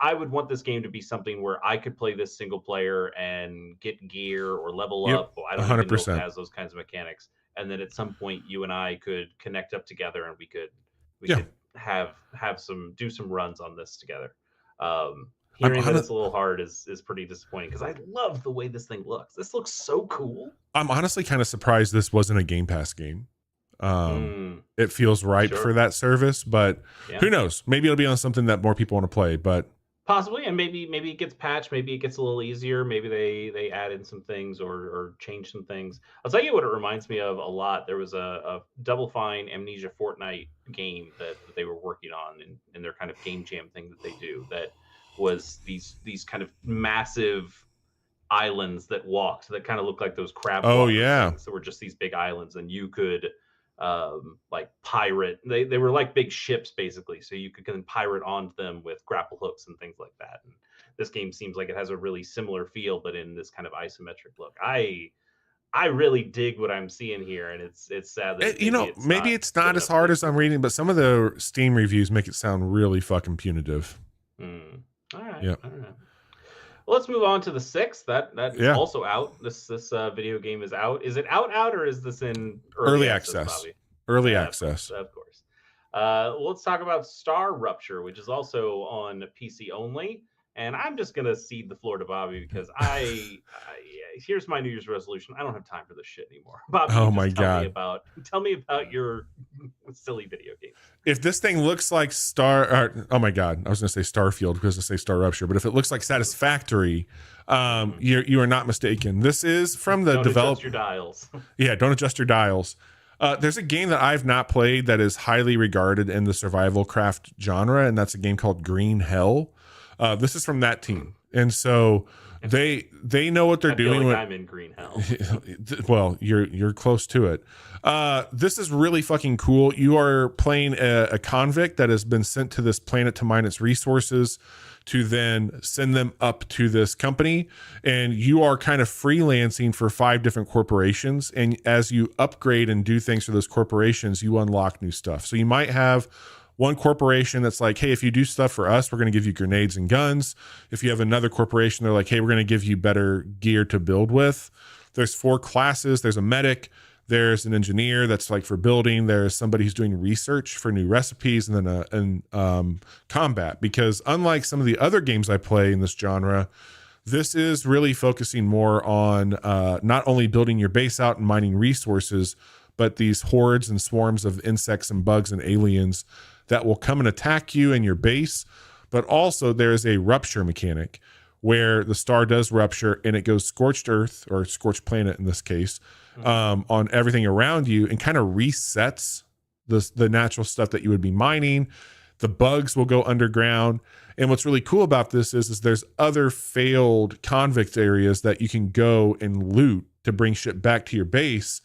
I would want this game to be something where I could play this single player and get gear or level up. Well, I don't 100%. Even know if it has those kinds of mechanics. And then at some point, you and I could connect up together, and we could do some runs on this together. Hearing that it's a little hard is pretty disappointing, because I love the way this thing looks. This looks so cool. I'm honestly kind of surprised this wasn't a Game Pass game. It feels ripe for that service, but who knows? Maybe it'll be on something that more people want to play, but possibly. And maybe it gets patched, maybe it gets a little easier, maybe they add in some things or change some things. I'll tell you what it reminds me of a lot. There was a Double Fine Amnesia Fortnite game that they were working on in their kind of game jam thing that they do, that was these kind of massive islands that walked, that kind of looked like those crab things that were just these big islands, and you could like pirate. They were like big ships basically, so you could then pirate onto them with grapple hooks and things like that. And this game seems like it has a really similar feel, but in this kind of isometric look. I really dig what I'm seeing here, and it's sad that maybe it's not as hard as I'm reading, but some of the Steam reviews make it sound really fucking punitive. All right. Yeah. All right. Well, let's move on to the 6th. That's also out. This video game is out. Is it out, or is this in early access? Early access. Of course. Let's talk about Star Rupture, which is also on PC only. And I'm just going to cede the floor to Bobby, because here's my New Year's resolution. I don't have time for this shit anymore. Bobby, tell me about your silly video game. If this thing looks like oh my God, I was going to say Starfield because I say Star Rupture, but if it looks like Satisfactory, you are not mistaken. This is from the developer. Don't adjust your dials. Yeah, don't adjust your dials. There's a game that I've not played that is highly regarded in the survival craft genre, and that's a game called Green Hell. This is from that team, and so they know what they're doing. I'm in Green Hell. Well, you're close to it. This is really fucking cool. You are playing a convict that has been sent to this planet to mine its resources, to then send them up to this company, and you are kind of freelancing for 5 different corporations. And as you upgrade and do things for those corporations, you unlock new stuff. So you might have one corporation that's like, hey, if you do stuff for us, we're going to give you grenades and guns. If you have another corporation, they're like, hey, we're going to give you better gear to build with. There's 4 classes. There's a medic. There's an engineer that's like for building. There's somebody who's doing research for new recipes, and then combat. Because unlike some of the other games I play in this genre, this is really focusing more on not only building your base out and mining resources, but these hordes and swarms of insects and bugs and aliens that will come and attack you and your base. But also there is a rupture mechanic where the star does rupture and it goes scorched earth, or scorched planet in this case, on everything around you, and kind of resets the natural stuff that you would be mining. The bugs will go underground. And what's really cool about this is there's other failed convict areas that you can go and loot to bring shit back to your base.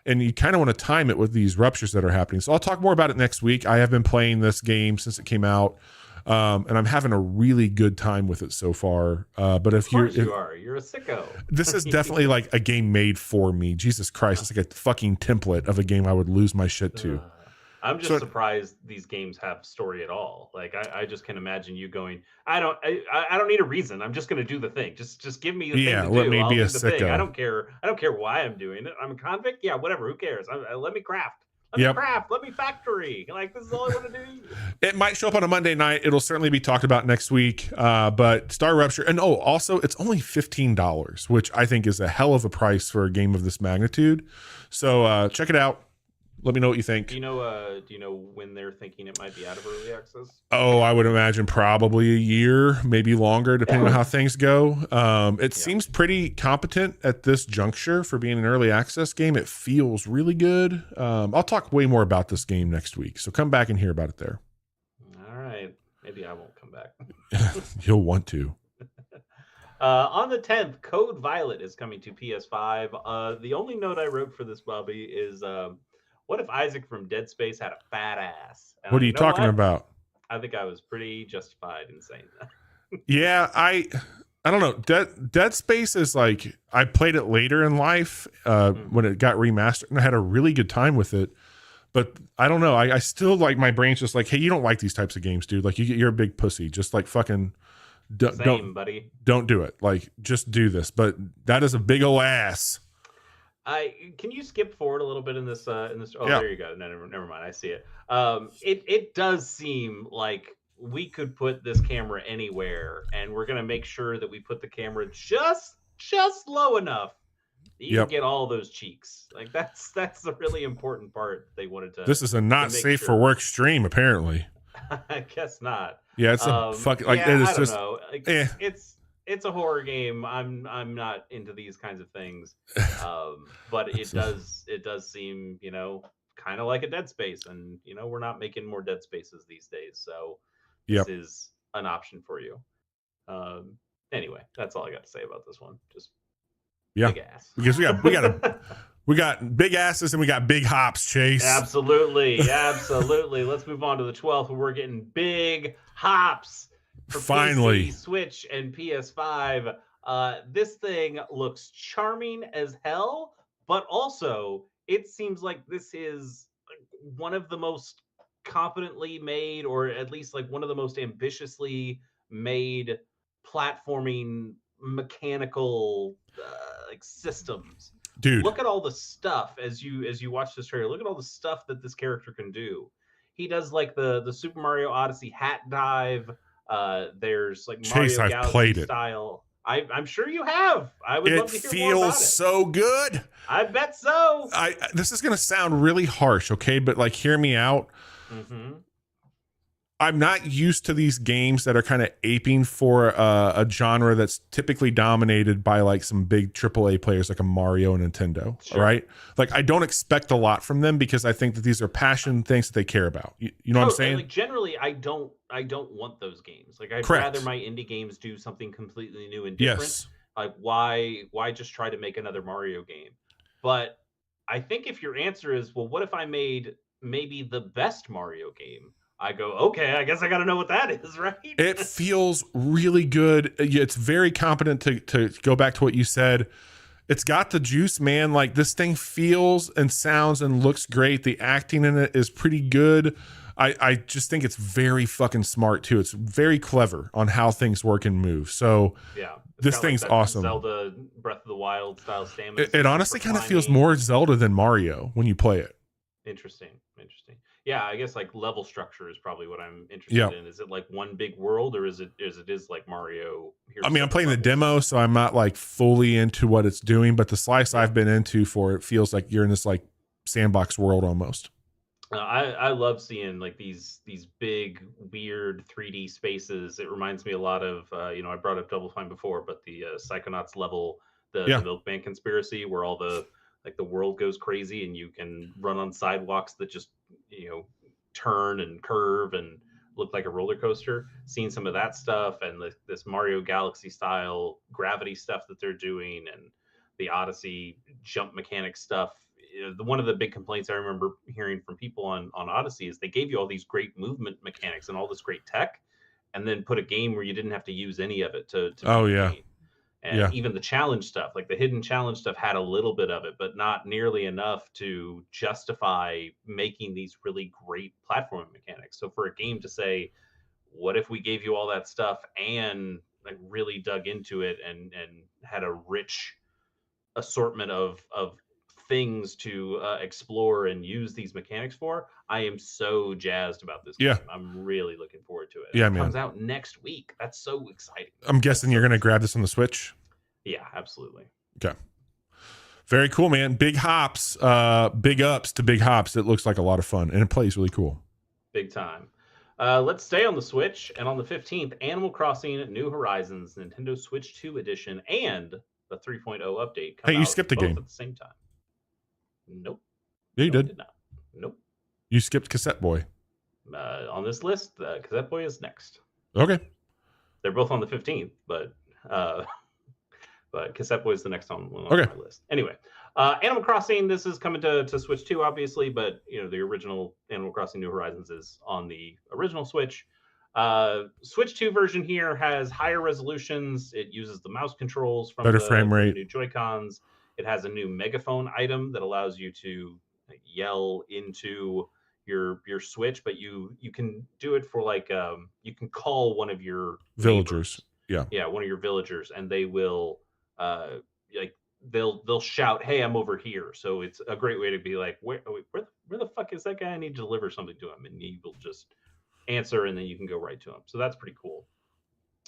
And you kind of want to time it with these ruptures that are happening. So I'll talk more about it next week. I have been playing this game since it came out. And I'm having a really good time with it so far. But if you're a sicko. This is definitely like a game made for me. Jesus Christ. It's like a fucking template of a game I would lose my shit to. I'm just surprised these games have story at all. Like I just can imagine you going, I don't need a reason. I'm just going to do the thing. Just give me the thing to let do. me I'll be do a the thing. sicko. I don't care why I'm doing it. I'm a convict. Yeah, whatever. Who cares? Let me craft. Let me craft. Let me factory. Like, this is all I want to do. It might show up on a Monday night. It'll certainly be talked about next week. But Star Rupture, and also it's only $15, which I think is a hell of a price for a game of this magnitude. So check it out. Let me know what you think. Do you know when they're thinking it might be out of early access? Oh, I would imagine probably a year, maybe longer, depending on how things go. It seems pretty competent at this juncture for being an early access game. It feels really good. I'll talk way more about this game next week, so come back and hear about it there. All right. Maybe I won't come back. You'll want to. On the 10th, Code Violet is coming to PS5. The only note I wrote for this, Bobby, is... what if Isaac from Dead Space had a fat ass? And what are you talking about? I think I was pretty justified in saying that. Yeah, I don't know. Dead Space is like, I played it later in life when it got remastered, and I had a really good time with it. But I don't know. I still like, my brain's just like, hey, you don't like these types of games, dude. Like, you're a big pussy. Just like fucking buddy. Don't do it. Like, just do this. But that is a big ol' ass. Can you skip forward a little bit in this? Oh, yeah. There you go. No, never mind. I see it. It does seem like we could put this camera anywhere, and we're gonna make sure that we put the camera just low enough that you can get all those cheeks. Like that's the really important part they wanted to. This is a not safe for work stream, apparently. I guess not. Yeah, it's a fucking like it is I just. Don't know. Like, it's a horror game. I'm not into these kinds of things, but it does seem kind of like a Dead Space, and we're not making more Dead Spaces these days, so this is an option for you. Anyway, that's all I got to say about this one. Just big ass, because we got big asses and we got big hops, Chase. Absolutely. Let's move on to the 12th, where we're getting big hops. For finally, PC, Switch, and PS5. This thing looks charming as hell, but also it seems like this is one of the most competently made, or at least like one of the most ambitiously made platforming mechanical like systems. Dude, look at all the stuff as you watch this trailer. Look at all the stuff that this character can do. He does like the Super Mario Odyssey hat dive. There's like Chase, Mario I've played style. I'm sure you have. I would love to hear more about it. It feels so good. I bet so. This is gonna sound really harsh, okay? But like, hear me out. Mm-hmm. I'm not used to these games that are kind of aping for a genre that's typically dominated by like some big AAA players like a Mario and Nintendo. Sure. Right? Like, I don't expect a lot from them because I think that these are passion things that they care about. You know what I'm saying? Like, generally, I don't want those games. Like, I'd rather my indie games do something completely new and different. Yes. Like, why just try to make another Mario game? But I think if your answer is, well, what if I made maybe the best Mario game? I go, okay, I guess I got to know what that is, right? It feels really good. It's very competent to go back to what you said. It's got the juice, man. Like, this thing feels and sounds and looks great. The acting in it is pretty good. I just think it's very fucking smart too. It's very clever on how things work and move. So yeah, this thing's like awesome. Zelda Breath of the Wild style stamina. It honestly kind of feels more Zelda than Mario when you play it. Interesting. Yeah, I guess like level structure is probably what I'm interested in. Is it like one big world, or is it like Mario? I mean, I'm playing the demo, so I'm not like fully into what it's doing, but the slice I've been into for it feels like you're in this like sandbox world almost. I love seeing like these big weird 3D spaces. It reminds me a lot of I brought up Double Fine before, but the Psychonauts level, the Milkman Conspiracy, where all the world goes crazy and you can run on sidewalks that just turn and curve and look like a roller coaster. Seen some of that stuff and this Mario Galaxy style gravity stuff that they're doing, and the Odyssey jump mechanic stuff. One of the big complaints I remember hearing from people on Odyssey is they gave you all these great movement mechanics and all this great tech, and then put a game where you didn't have to use any of it to beat the game. And even the challenge stuff, like the hidden challenge stuff, had a little bit of it, but not nearly enough to justify making these really great platforming mechanics. So for a game to say, what if we gave you all that stuff and like really dug into it and had a rich assortment of things to explore and use these mechanics for, I am so jazzed about this game. I'm really looking forward to it. Yeah, it man. comes out next week. That's so exciting. I'm guessing you're going to grab this on the Switch? Yeah, absolutely. Okay. Very cool, man. Big hops, big ups to big hops. It looks like a lot of fun, and it plays really cool. Big time. Let's stay on the Switch, and on the 15th, Animal Crossing New Horizons Nintendo Switch 2 Edition and the 3.0 update come Hey, you skipped a game at the same time. Nope. Yeah, you did. Did not. Nope. You skipped Cassetteboy. On this list, Cassetteboy is next. Okay. They're both on the 15th, but Cassetteboy is the next on my list. Anyway, Animal Crossing, this is coming to Switch 2, obviously, but the original Animal Crossing New Horizons is on the original Switch. Switch 2 version here has higher resolutions. It uses the mouse controls from better frame rate, new Joy-Cons. It has a new megaphone item that allows you to yell into your Switch, but you can do it for like you can call one of your villagers. Neighbors. Yeah, one of your villagers, and they will they'll shout, "Hey, I'm over here." So it's a great way to be like, where the fuck is that guy? I need to deliver something to him, and he will just answer, and then you can go right to him. So that's pretty cool.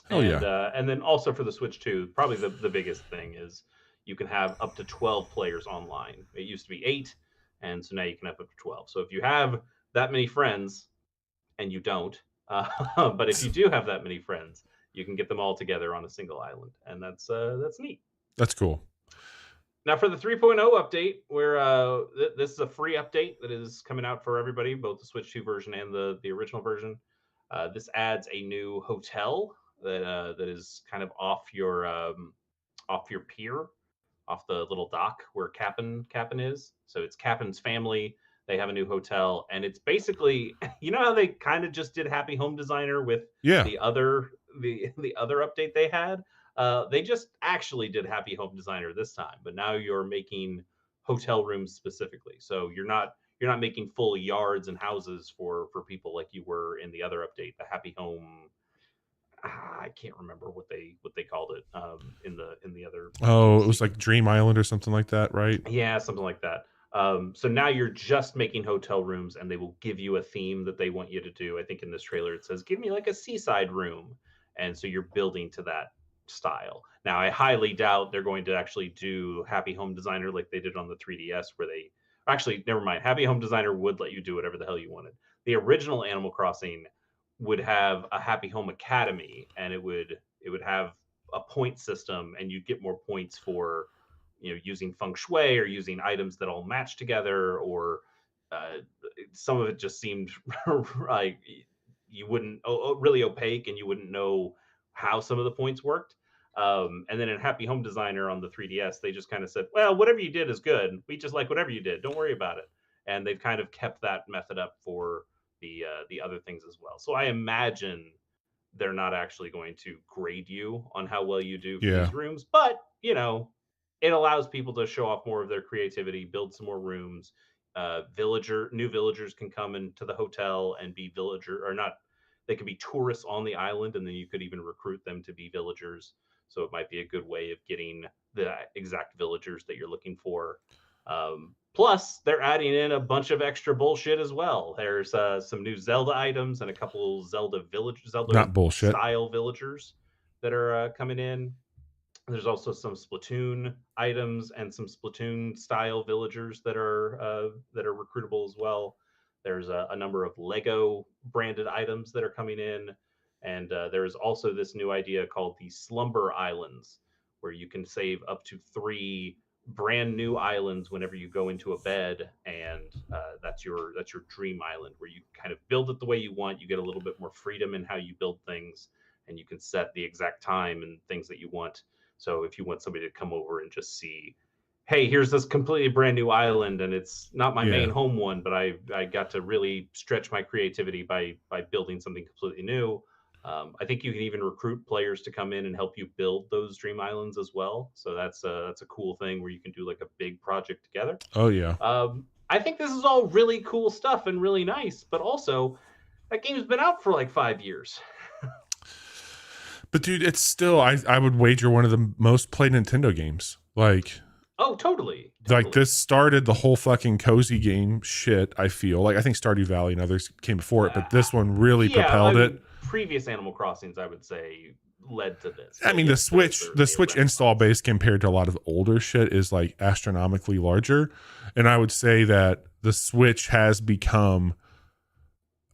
And then also for the Switch 2, probably the biggest thing is you can have up to 12 players online. It used to be 8, and so now you can have up to 12. So if you have that many friends, and you don't, but if you do have that many friends, you can get them all together on a single island, and that's neat. That's cool. Now for the 3.0 update, where this is a free update that is coming out for everybody, both the Switch 2 version and the original version. This adds a new hotel that is kind of off your pier, off the little dock where Cap'n is. So it's Cap'n's family. They have a new hotel, and it's basically, how they kind of just did Happy Home Designer with the other update they had. They just actually did Happy Home Designer this time, but now you're making hotel rooms specifically. So you're not making full yards and houses for people like you were in the other update, the Happy Home. I can't remember what they called it in the other. Oh, it was like Dream Island or something like that, right? Yeah, something like that. So now you're just making hotel rooms, and they will give you a theme that they want you to do. I think in this trailer it says, "Give me like a seaside room," and so you're building to that style. Now, I highly doubt they're going to actually do Happy Home Designer like they did on the 3DS, where they actually, never mind. Happy Home Designer would let you do whatever the hell you wanted. The original Animal Crossing would have a Happy Home Academy, and it would have a point system, and you'd get more points for using feng shui or using items that all match together, or some of it just seemed like you wouldn't really opaque, and you wouldn't know how some of the points worked. And then in Happy Home Designer on the 3DS, they just kind of said, well, whatever you did is good. We just like whatever you did. Don't worry about it. And they've kind of kept that method up for the other things as well. So I imagine they're not actually going to grade you on how well you do for these rooms, but it allows people to show off more of their creativity, build some more rooms. New villagers can come into the hotel and be they could be tourists on the island, and then you could even recruit them to be villagers. So it might be a good way of getting the exact villagers that you're looking for. Plus, they're adding in a bunch of extra bullshit as well. There's some new Zelda items and a couple Zelda style villagers that are coming in. There's also some Splatoon items and some Splatoon style villagers that are recruitable as well. There's a number of Lego branded items that are coming in, and there's also this new idea called the Slumber Islands, where you can save up to 3 brand new islands whenever you go into a bed, and that's your dream island where you kind of build it the way you want. You get a little bit more freedom in how you build things, and you can set the exact time and things that you want. So if you want somebody to come over and just see, hey, here's this completely brand new island, and it's not my main home one, but I got to really stretch my creativity by building something completely new. I think you can even recruit players to come in and help you build those dream islands as well. So that's a cool thing where you can do like a big project together. Oh yeah. I think this is all really cool stuff and really nice, but also that game's been out for like 5 years. But dude, it's still, I would wager one of the most played Nintendo games. Like, oh, totally. Like this started the whole fucking cozy game shit. I feel like I think Stardew Valley and others came before it, but this one really propelled it. Previous Animal Crossings, I would say, led to this. I mean, the Switch install base compared to a lot of older shit is like astronomically larger, and I would say that the Switch has become,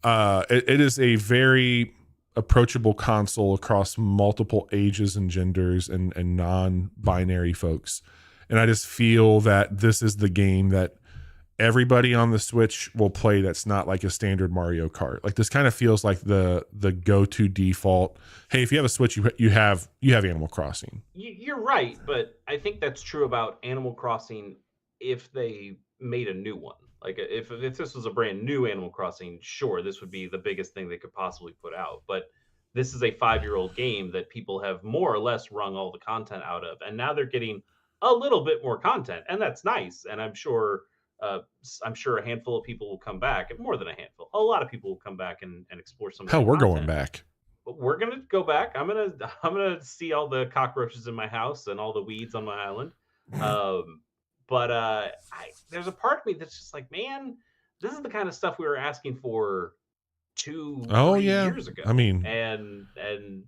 it is a very approachable console across multiple ages and genders and non-binary folks. And I just feel that this is the game that everybody on the Switch will play that's not like a standard Mario Kart. Like this kind of feels like the go-to default. Hey, if you have a Switch, you have Animal Crossing. You're right, but I think that's true about Animal Crossing if they made a new one. Like if this was a brand new Animal Crossing, sure, this would be the biggest thing they could possibly put out. But this is a 5-year-old game that people have more or less wrung all the content out of, and now they're getting a little bit more content, and that's nice. And I'm sure a handful of people will come back, and more than a handful, a lot of people will come back and explore some. Hell, we're going back. But we're gonna go back. I'm gonna see all the cockroaches in my house and all the weeds on my island. But there's a part of me that's just like, man, this is the kind of stuff we were asking for 3 years ago. I mean, and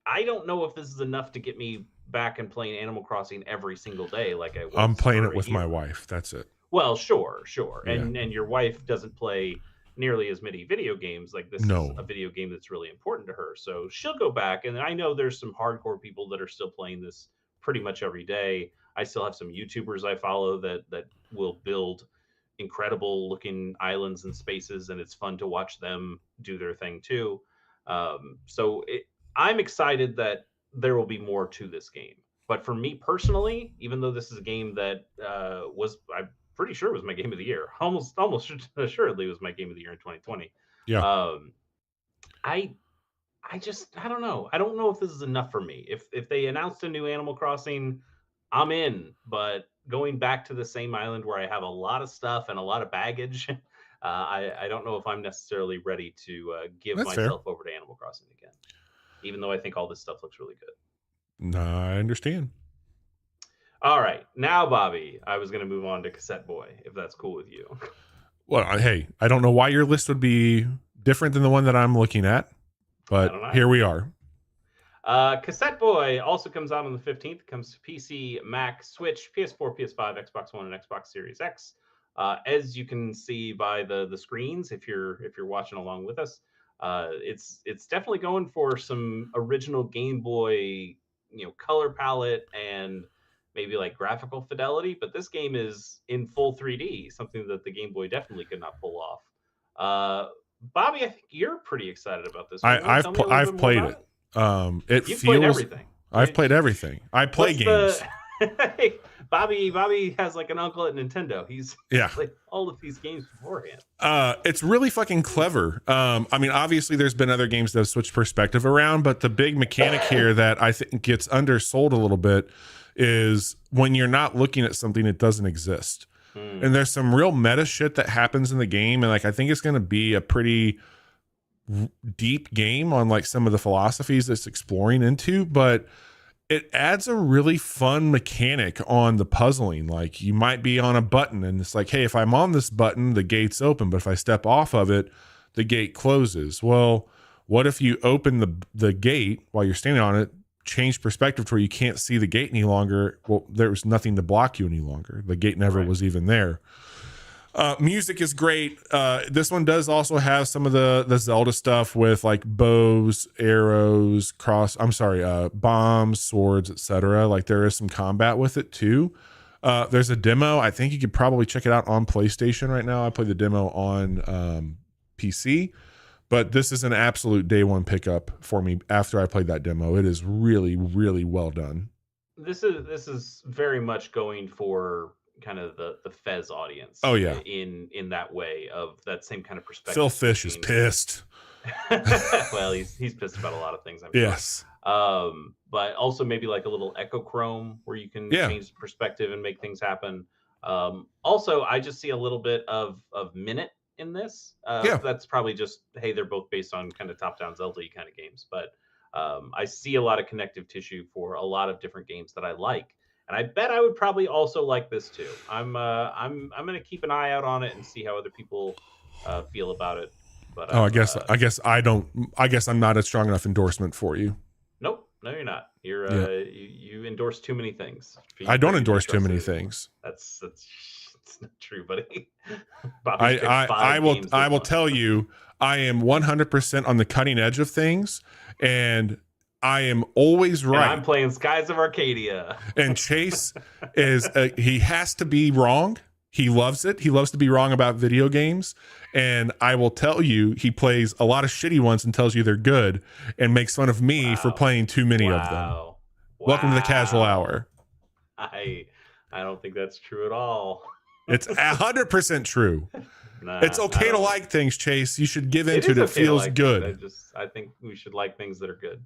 I don't know if this is enough to get me back and playing Animal Crossing every single day like I was. I'm playing it with my wife. That's it. Well, sure. Yeah. And your wife doesn't play nearly as many video games. Like this is a video game that's really important to her. So she'll go back. And I know there's some hardcore people that are still playing this pretty much every day. I still have some YouTubers I follow that will build incredible looking islands and spaces, and it's fun to watch them do their thing too. I'm excited that there will be more to this game. But for me personally, even though this is a game that I'm pretty sure was my game of the year, almost assuredly was my game of the year in 2020. Yeah. I don't know. I don't know if this is enough for me. If they announced a new Animal Crossing, I'm in. But going back to the same island where I have a lot of stuff and a lot of baggage, I don't know if I'm necessarily ready to give myself over to Animal Crossing again. Even though I think all this stuff looks really good. No, I understand. All right. Now, Bobby, I was going to move on to Cassetteboy, if that's cool with you. Well, hey, I don't know why your list would be different than the one that I'm looking at, but here we are. Cassetteboy also comes out on the 15th. It comes to PC, Mac, Switch, PS4, PS5, Xbox One, and Xbox Series X. As you can see by the screens, if you're watching along with us, it's definitely going for some original Game Boy, color palette and maybe like graphical fidelity. But this game is in full 3D, something that the Game Boy definitely could not pull off. Bobby, I think you're pretty excited about this. I've played it. You've played everything. I've played everything. I play games. Bobby has like an uncle at Nintendo. He's played all of these games beforehand. It's really fucking clever. I mean, obviously there's been other games that have switched perspective around, but the big mechanic here that I think gets undersold a little bit is when you're not looking at something, it doesn't exist. And there's some real meta shit that happens in the game, and like I think it's going to be a pretty deep game on like some of the philosophies it's exploring into, but it adds a really fun mechanic on the puzzling. Like you might be on a button and it's like, hey, if I'm on this button, the gate's open, but if I step off of it, the gate closes. Well, what if you open the gate while you're standing on it, change perspective to where you can't see the gate any longer? Well, there's nothing to block you any longer. The gate never was even there. Music is great. This one does also have some of the Zelda stuff with like bows, arrows, bombs, swords, etc. Like there is some combat with it too. There's a demo. I think you could probably check it out on PlayStation right now. I played the demo on PC, but this is an absolute day one pickup for me after I played that demo. It is really, really well done. This is very much going for kind of the Fez audience. Oh yeah, in that way of that same kind of perspective. Phil Fish is pissed. Well, he's pissed about a lot of things, I'm yes. Sure. But also maybe like a little echochrome where you can change the perspective and make things happen. Also, I just see a little bit of Minute in this. That's probably just, hey, they're both based on kind of top-down Zelda kind of games, but I see a lot of connective tissue for a lot of different games that I like, and I bet I would probably also like this too. I'm gonna keep an eye out on it and see how other people feel about it. But I guess I'm not a strong enough endorsement for you. Nope, no, you're not. You're you endorse too many things. I don't endorse too many things. That's not true, buddy. I will tell you, I am 100% on the cutting edge of things, and I am always right. And I'm playing Skies of Arcadia. And Chase is he has to be wrong. He loves it. He loves to be wrong about video games. And I will tell you, he plays a lot of shitty ones and tells you they're good and makes fun of me for playing too many of them. Welcome to the Casual Hour. I don't think that's true at all. It's 100% true. It's okay to like things, Chase. You should give into it. It feels good. I think we should like things that are good.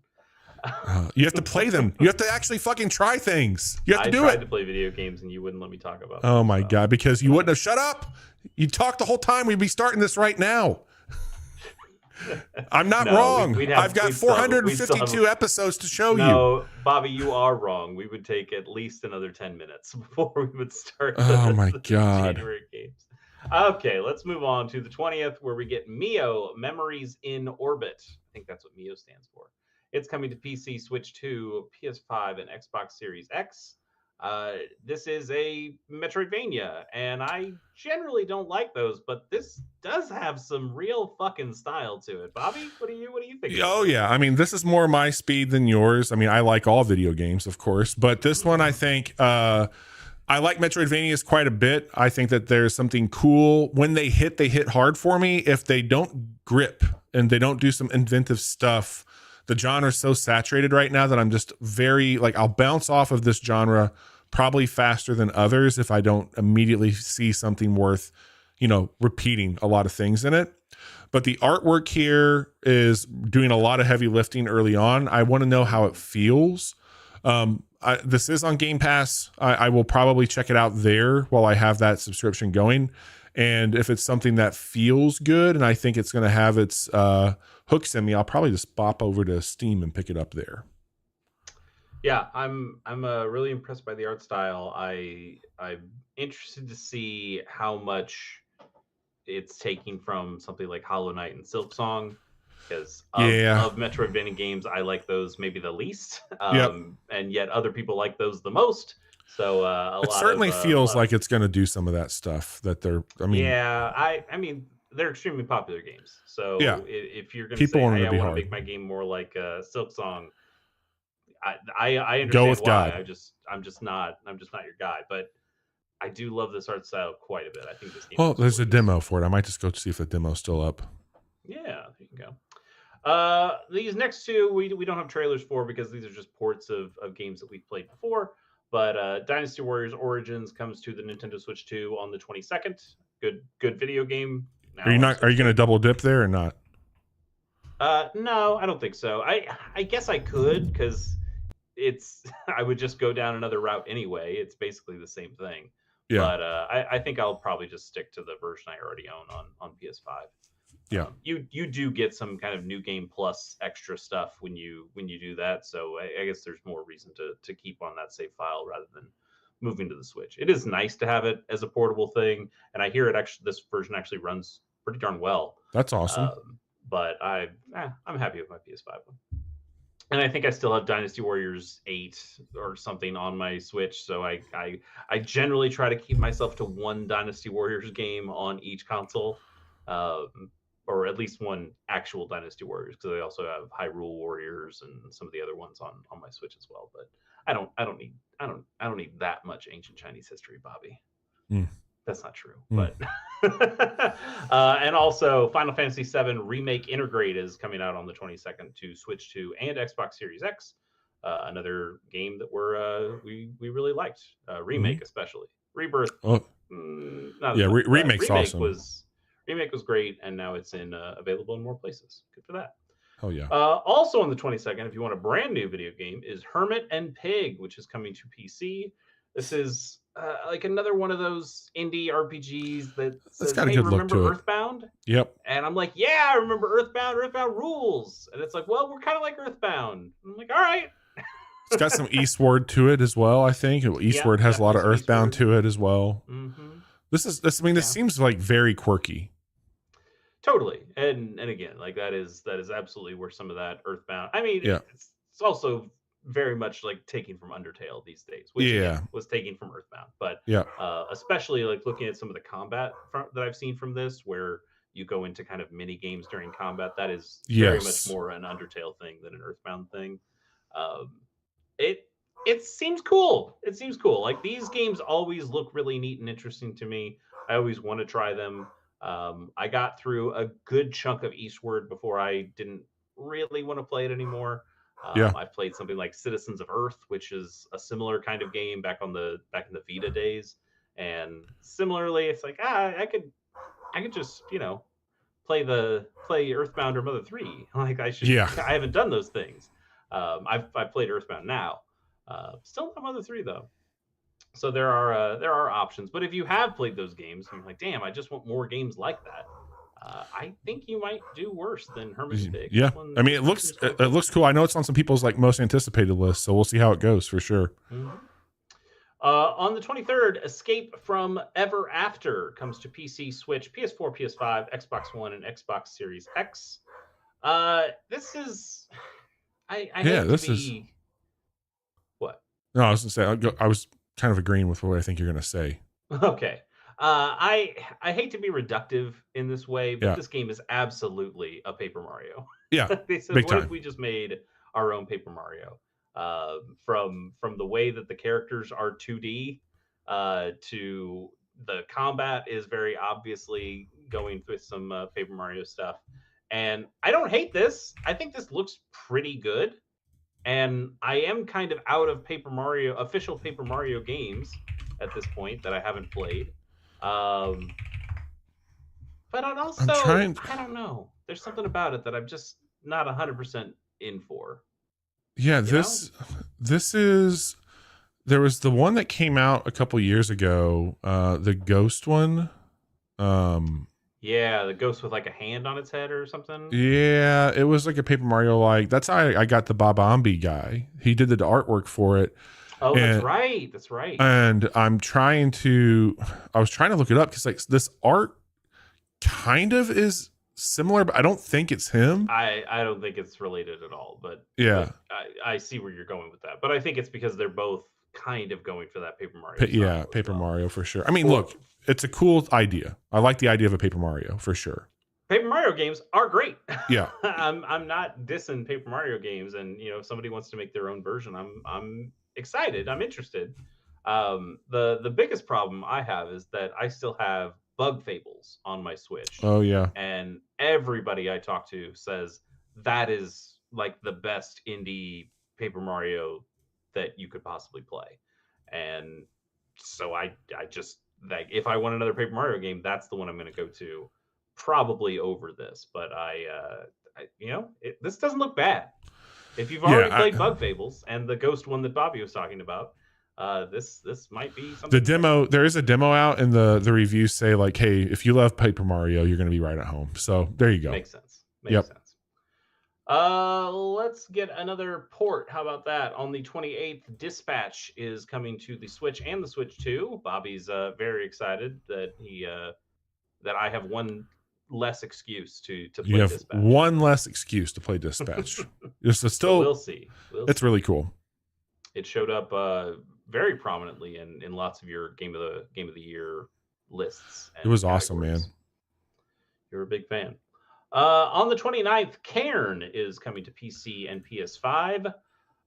You have to play them. You have to actually fucking try things. You have to do it. I tried to play video games and you wouldn't let me talk about them. Oh my God, because you wouldn't have shut up. You talked the whole time. We'd be starting this right now. I'm not wrong. I've got 452 episodes to show you. No, Bobby, you are wrong. We would take at least another 10 minutes before we would start the January games. Okay, let's move on to the 20th, where we get Mio Memories in Orbit. I think that's what Mio stands for. It's coming to PC, Switch 2, PS5, and Xbox Series X. This is a Metroidvania, and I generally don't like those, but this does have some real fucking style to it. Bobby, what do you think? Oh yeah, I mean, this is more my speed than yours. I mean, I like all video games, of course, but this one, I think, I like Metroidvanias quite a bit. I think that there's something cool when they hit hard for me. If they don't grip and they don't do some inventive stuff, the genre is so saturated right now that I'm just very I'll bounce off of this genre probably faster than others if I don't immediately see something worth, repeating a lot of things in it. But the artwork here is doing a lot of heavy lifting early on. I want to know how it feels. This is on Game Pass. I will probably check it out there while I have that subscription going. And if it's something that feels good and I think it's going to have its hooks in me, I'll probably just bop over to Steam and pick it up there. Yeah, I'm really impressed by the art style. I'm interested to see how much it's taking from something like Hollow Knight and Silksong, because of Metroidvania games, I like those maybe the least, and yet other people like those the most. So it certainly feels like it's going to do some of that stuff that they're. I mean, they're extremely popular games. So if you're going to say, hey, I want to make my game more like Silksong, I understand go with why. God. I'm just not your guy, but I do love this art style quite a bit. I think this game. Well, there's a demo for it. I might just go see if the demo's still up. Yeah, there you go. These next two we don't have trailers for because these are just ports of games that we've played before. But Dynasty Warriors Origins comes to the Nintendo Switch 2 on the 22nd. Good video game. Are you going to double dip there or not? No, I don't think so. I guess I could, because I would just go down another route anyway. It's basically the same thing. Yeah. But I think I'll probably just stick to the version I already own on PS5. Yeah. You do get some kind of new game plus extra stuff when you do that. So I guess there's more reason to keep on that save file rather than moving to the Switch. It is nice to have it as a portable thing, and I hear this version actually runs pretty darn well. That's awesome. But I'm happy with my PS5 one. And I think I still have Dynasty Warriors 8 or something on my Switch. So I generally try to keep myself to one Dynasty Warriors game on each console. Or at least one actual Dynasty Warriors, because I also have Hyrule Warriors and some of the other ones on my Switch as well. But I don't need that much ancient Chinese history, Bobby. Mm. That's not true. Mm. But and also Final Fantasy VII Remake Intergrade is coming out on the 22nd to Switch 2 and Xbox Series X. Another game that we really liked. Remake especially. Rebirth. Oh, Not yeah, as much, Remake's awesome. Remake was great, and now it's available in more places. Good for that. Oh yeah. Also on the 22nd, if you want a brand new video game, is Hermit and Pig, which is coming to PC. This is like another one of those indie RPGs that says, got a hey, good look remember to it. Earthbound? Yep. And I'm like, yeah, I remember Earthbound. Earthbound rules. And it's like, well, we're kind of like Earthbound. I'm like, all right. It's got some Eastward to it as well, I think. Eastward has a lot of Earthbound to it as well. Mm-hmm. This seems like very quirky. Totally. And again, like that is absolutely where some of that Earthbound. I mean, Yeah. it's also very much like taken from Undertale these days, which again, was taken from Earthbound. But yeah, especially like looking at some of the combat that I've seen from this, where you go into kind of mini games during combat, that is very much more an Undertale thing than an Earthbound thing. It seems cool. It seems cool. Like these games always look really neat and interesting to me. I always want to try them. I got through a good chunk of Eastward before I didn't really want to play it anymore. I've played something like Citizens of Earth, which is a similar kind of game back in the Vita days. And similarly, it's like I could just play Earthbound or Mother 3. Like I haven't done those things. I've played Earthbound now. Still not Mother 3 though. So there are options. But if you have played those games and you're like, damn, I just want more games like that. I think you might do worse than Hermit and Pig. Yeah, I mean, it looks cool. I know it's on some people's like most anticipated list, so we'll see how it goes for sure. Mm-hmm. On the 23rd, Escape from Ever After comes to PC, Switch, PS4, PS5, Xbox One, and Xbox Series X. This is, what? No, I was gonna say I was kind of agreeing with what I think you're gonna say. Okay. I hate to be reductive in this way, but this game is absolutely a Paper Mario. Yeah. They said, what if we just made our own Paper Mario? From the way that the characters are 2D to the combat is very obviously going with some Paper Mario stuff. And I don't hate this. I think this looks pretty good. And I am kind of out of official Paper Mario games at this point that I haven't played. But I don't know. There's something about it that I'm just not 100% in for. Yeah, this is, there was the one that came out a couple years ago, the Ghost one. Yeah, the ghost with like a hand on its head or something. Yeah, it was like a Paper Mario like. That's how I got the Bob Omby guy. He did the artwork for it. Oh, that's right. That's right. And I was trying to look it up because like this art kind of is similar, but I don't think it's him. I don't think it's related at all, but yeah, I see where you're going with that. But I think it's because they're both kind of going for that Paper Mario. Paper Mario for sure. I mean, look, it's a cool idea. I like the idea of a Paper Mario for sure. Paper Mario games are great. Yeah. I'm not dissing Paper Mario games, and if somebody wants to make their own version, I'm excited. I'm interested. The biggest problem I have is that I still have Bug Fables on my Switch. Oh yeah. And everybody I talk to says that is like the best indie Paper Mario that you could possibly play. And so I just, like, if I want another Paper Mario game, that's the one I'm going to go to, probably over this. But this doesn't look bad. If you've already played Bug Fables and the Ghost one that Bobby was talking about, this might be something. The demo, there is a demo out, and the reviews say like, hey, if you love Paper Mario, you're going to be right at home. So there you go. Makes sense. Makes sense. Let's get another port. How about that? On the 28th, Dispatch is coming to the Switch and the Switch 2. Bobby's very excited that that I have one less excuse to play you have Dispatch. One less excuse to play Dispatch. So we'll see. It's really cool. It showed up very prominently in lots of your game of the year lists. It was awesome, man. You're a big fan. On the 29th, Cairn is coming to PC and PS5.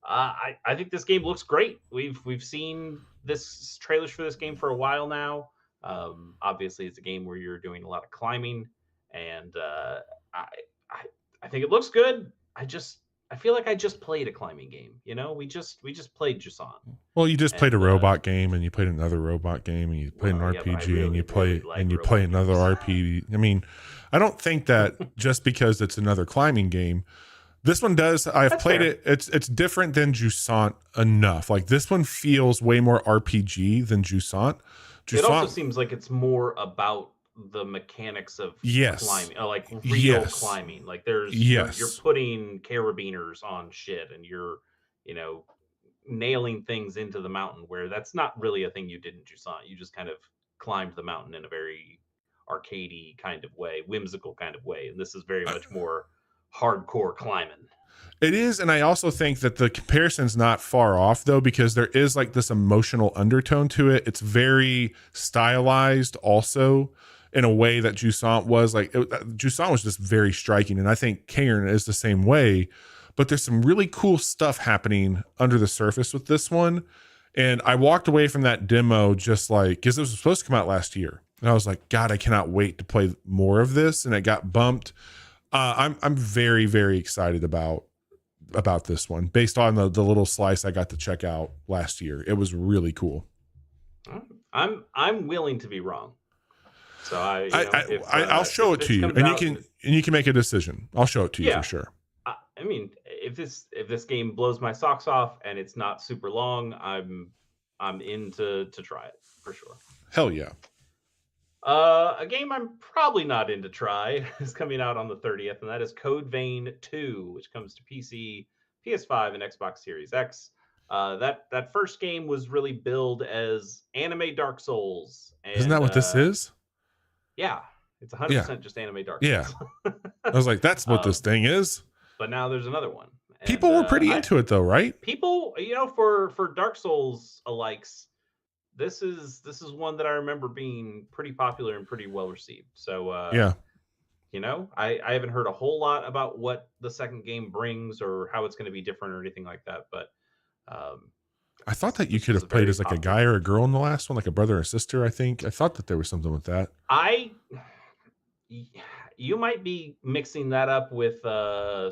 I think this game looks great. We've seen this trailers for this game for a while now. Obviously, it's a game where you're doing a lot of climbing, and I, I I think it looks good. I feel like I just played a climbing game. You know, we just played Jusant. Well, you just played a robot game, and you played another robot game, and you played an RPG, really, and you play really like and you robot play another games. RPG. I mean, I don't think that just because it's another climbing game, this one does. I've That's played fair. it. It's different than Jusant enough. Like this one feels way more RPG than Jusant. It also seems like it's more about the mechanics of Yes. climbing, like real Yes. climbing. Like there's Yes. you're putting carabiners on shit, and you're nailing things into the mountain. Where that's not really a thing you did in Jusant. You just kind of climbed the mountain in a very arcadey kind of way, whimsical kind of way, and this is very much more hardcore climbing. It is, and I also think that the comparison's not far off though, because there is like this emotional undertone to it. It's very stylized also in a way that Jusant was. Like Jusant was just very striking, and I think Cairn is the same way. But there's some really cool stuff happening under the surface with this one. And I walked away from that demo just like, because it was supposed to come out last year. And I was like, God, I cannot wait to play more of this. And it got bumped. I'm very, very excited about this one based on the little slice I got to check out last year. It was really cool. I'm willing to be wrong. So I'll show it to you, and you can make a decision. I'll show it to you for sure. I mean, if this game blows my socks off and it's not super long, I'm in to try it for sure. Hell yeah. A game I'm probably not in to try is coming out on the 30th, and that is Code Vein 2, which comes to PC, PS5, and Xbox Series X. That first game was really billed as anime Dark Souls. And, isn't that what this is? Yeah, it's 100% just anime Dark Souls. Yeah. I was like, that's what this thing is. But now there's another one. And, people were pretty into it though, right? People, for Dark Souls alikes, this is one that I remember being pretty popular and pretty well received. So yeah. I haven't heard a whole lot about what the second game brings or how it's going to be different or anything like that. But I thought that you could have played as like a guy or a girl in the last one, like a brother or sister. I thought that there was something with that. You might be mixing that up with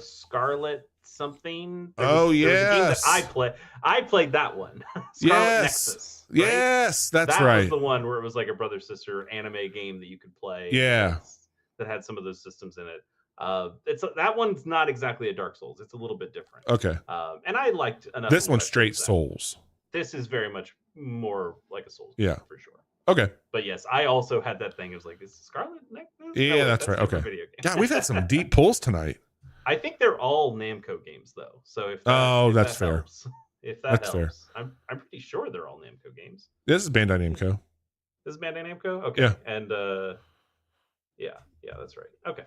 Scarlet something. Yes. I played that one. Scarlet Nexus. Right? Yes, that's that right. That was the one where it was like a brother sister anime game that you could play. Yeah. That had some of those systems in it. That one's not exactly a Dark Souls. It's a little bit different. Okay. And I liked enough. This one's straight Souls. This is very much more like a Souls. Yeah, for sure. Okay. But yes, I also had that thing. It was like, is Scarlet Nexus? Yeah, that's right. Okay. God, we've had some deep pulls tonight. I think they're all Namco games though. So if that's fair. Helps, if that that's helps, fair. I'm pretty sure they're all Namco games. This is Bandai Namco. This is Bandai Namco? Okay. Yeah. And yeah, that's right. Okay.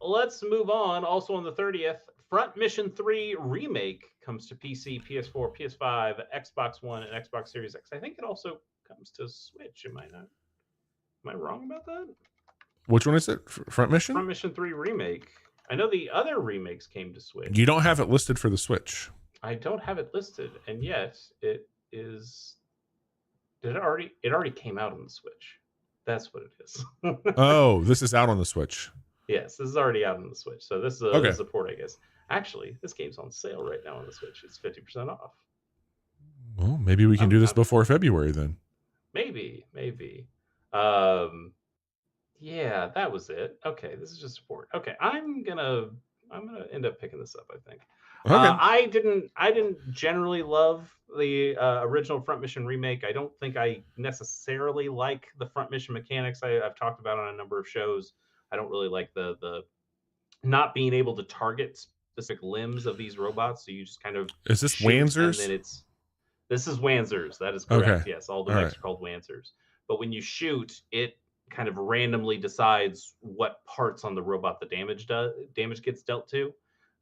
Let's move on. Also on the 30th, Front Mission 3 Remake comes to PC, PS4, PS5, Xbox One, and Xbox Series X. I think it also comes to Switch. Am I wrong about that? Which one is it? Front Mission? Front Mission 3 Remake. I know the other remakes came to Switch. You don't have it listed for the Switch. I don't have it listed, and yet it is. It already came out on the Switch. That's what it is. Oh, this is out on the Switch. Yes, this is already out on the Switch. So this is a port, I guess. Actually, this game's on sale right now on the Switch. It's 50% off. Well, maybe we can do this before February then. Maybe. Yeah, that was it. Okay, this is just a port. Okay, I'm gonna end up picking this up, I think. Okay. I didn't generally love the original Front Mission Remake. I don't think I necessarily like the Front Mission mechanics. I've talked about on a number of shows. I don't really like the not being able to target specific limbs of these robots. So you just kind of is this Wanzers? And then this is Wanzers. That is correct. Okay. Yes, all the mechs are called Wanzers. But when you shoot, it kind of randomly decides what parts on the robot the damage gets dealt to.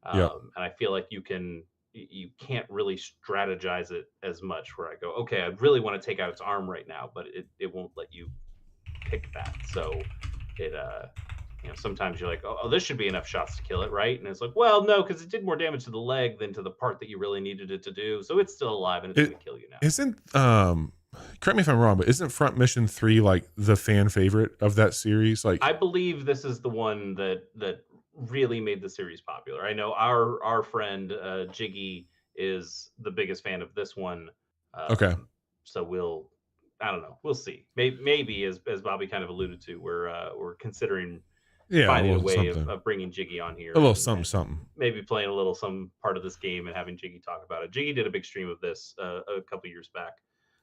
And I feel like you can't really strategize it as much. Where I go, okay, I really want to take out its arm right now, but it won't let you pick that. So sometimes you're like, oh, this should be enough shots to kill it, right? And it's like, well, no, because it did more damage to the leg than to the part that you really needed it to do. So it's still alive and it's going to kill you now. Isn't correct me if I'm wrong, but isn't Front Mission 3 like the fan favorite of that series? Like, I believe this is the one that really made the series popular. I know our friend Jiggy is the biggest fan of this one. Okay. So I don't know. We'll see. Maybe as Bobby kind of alluded to, we're considering finding a way of bringing Jiggy on here. A little something. Maybe playing some part of this game and having Jiggy talk about it. Jiggy did a big stream of this a couple years back.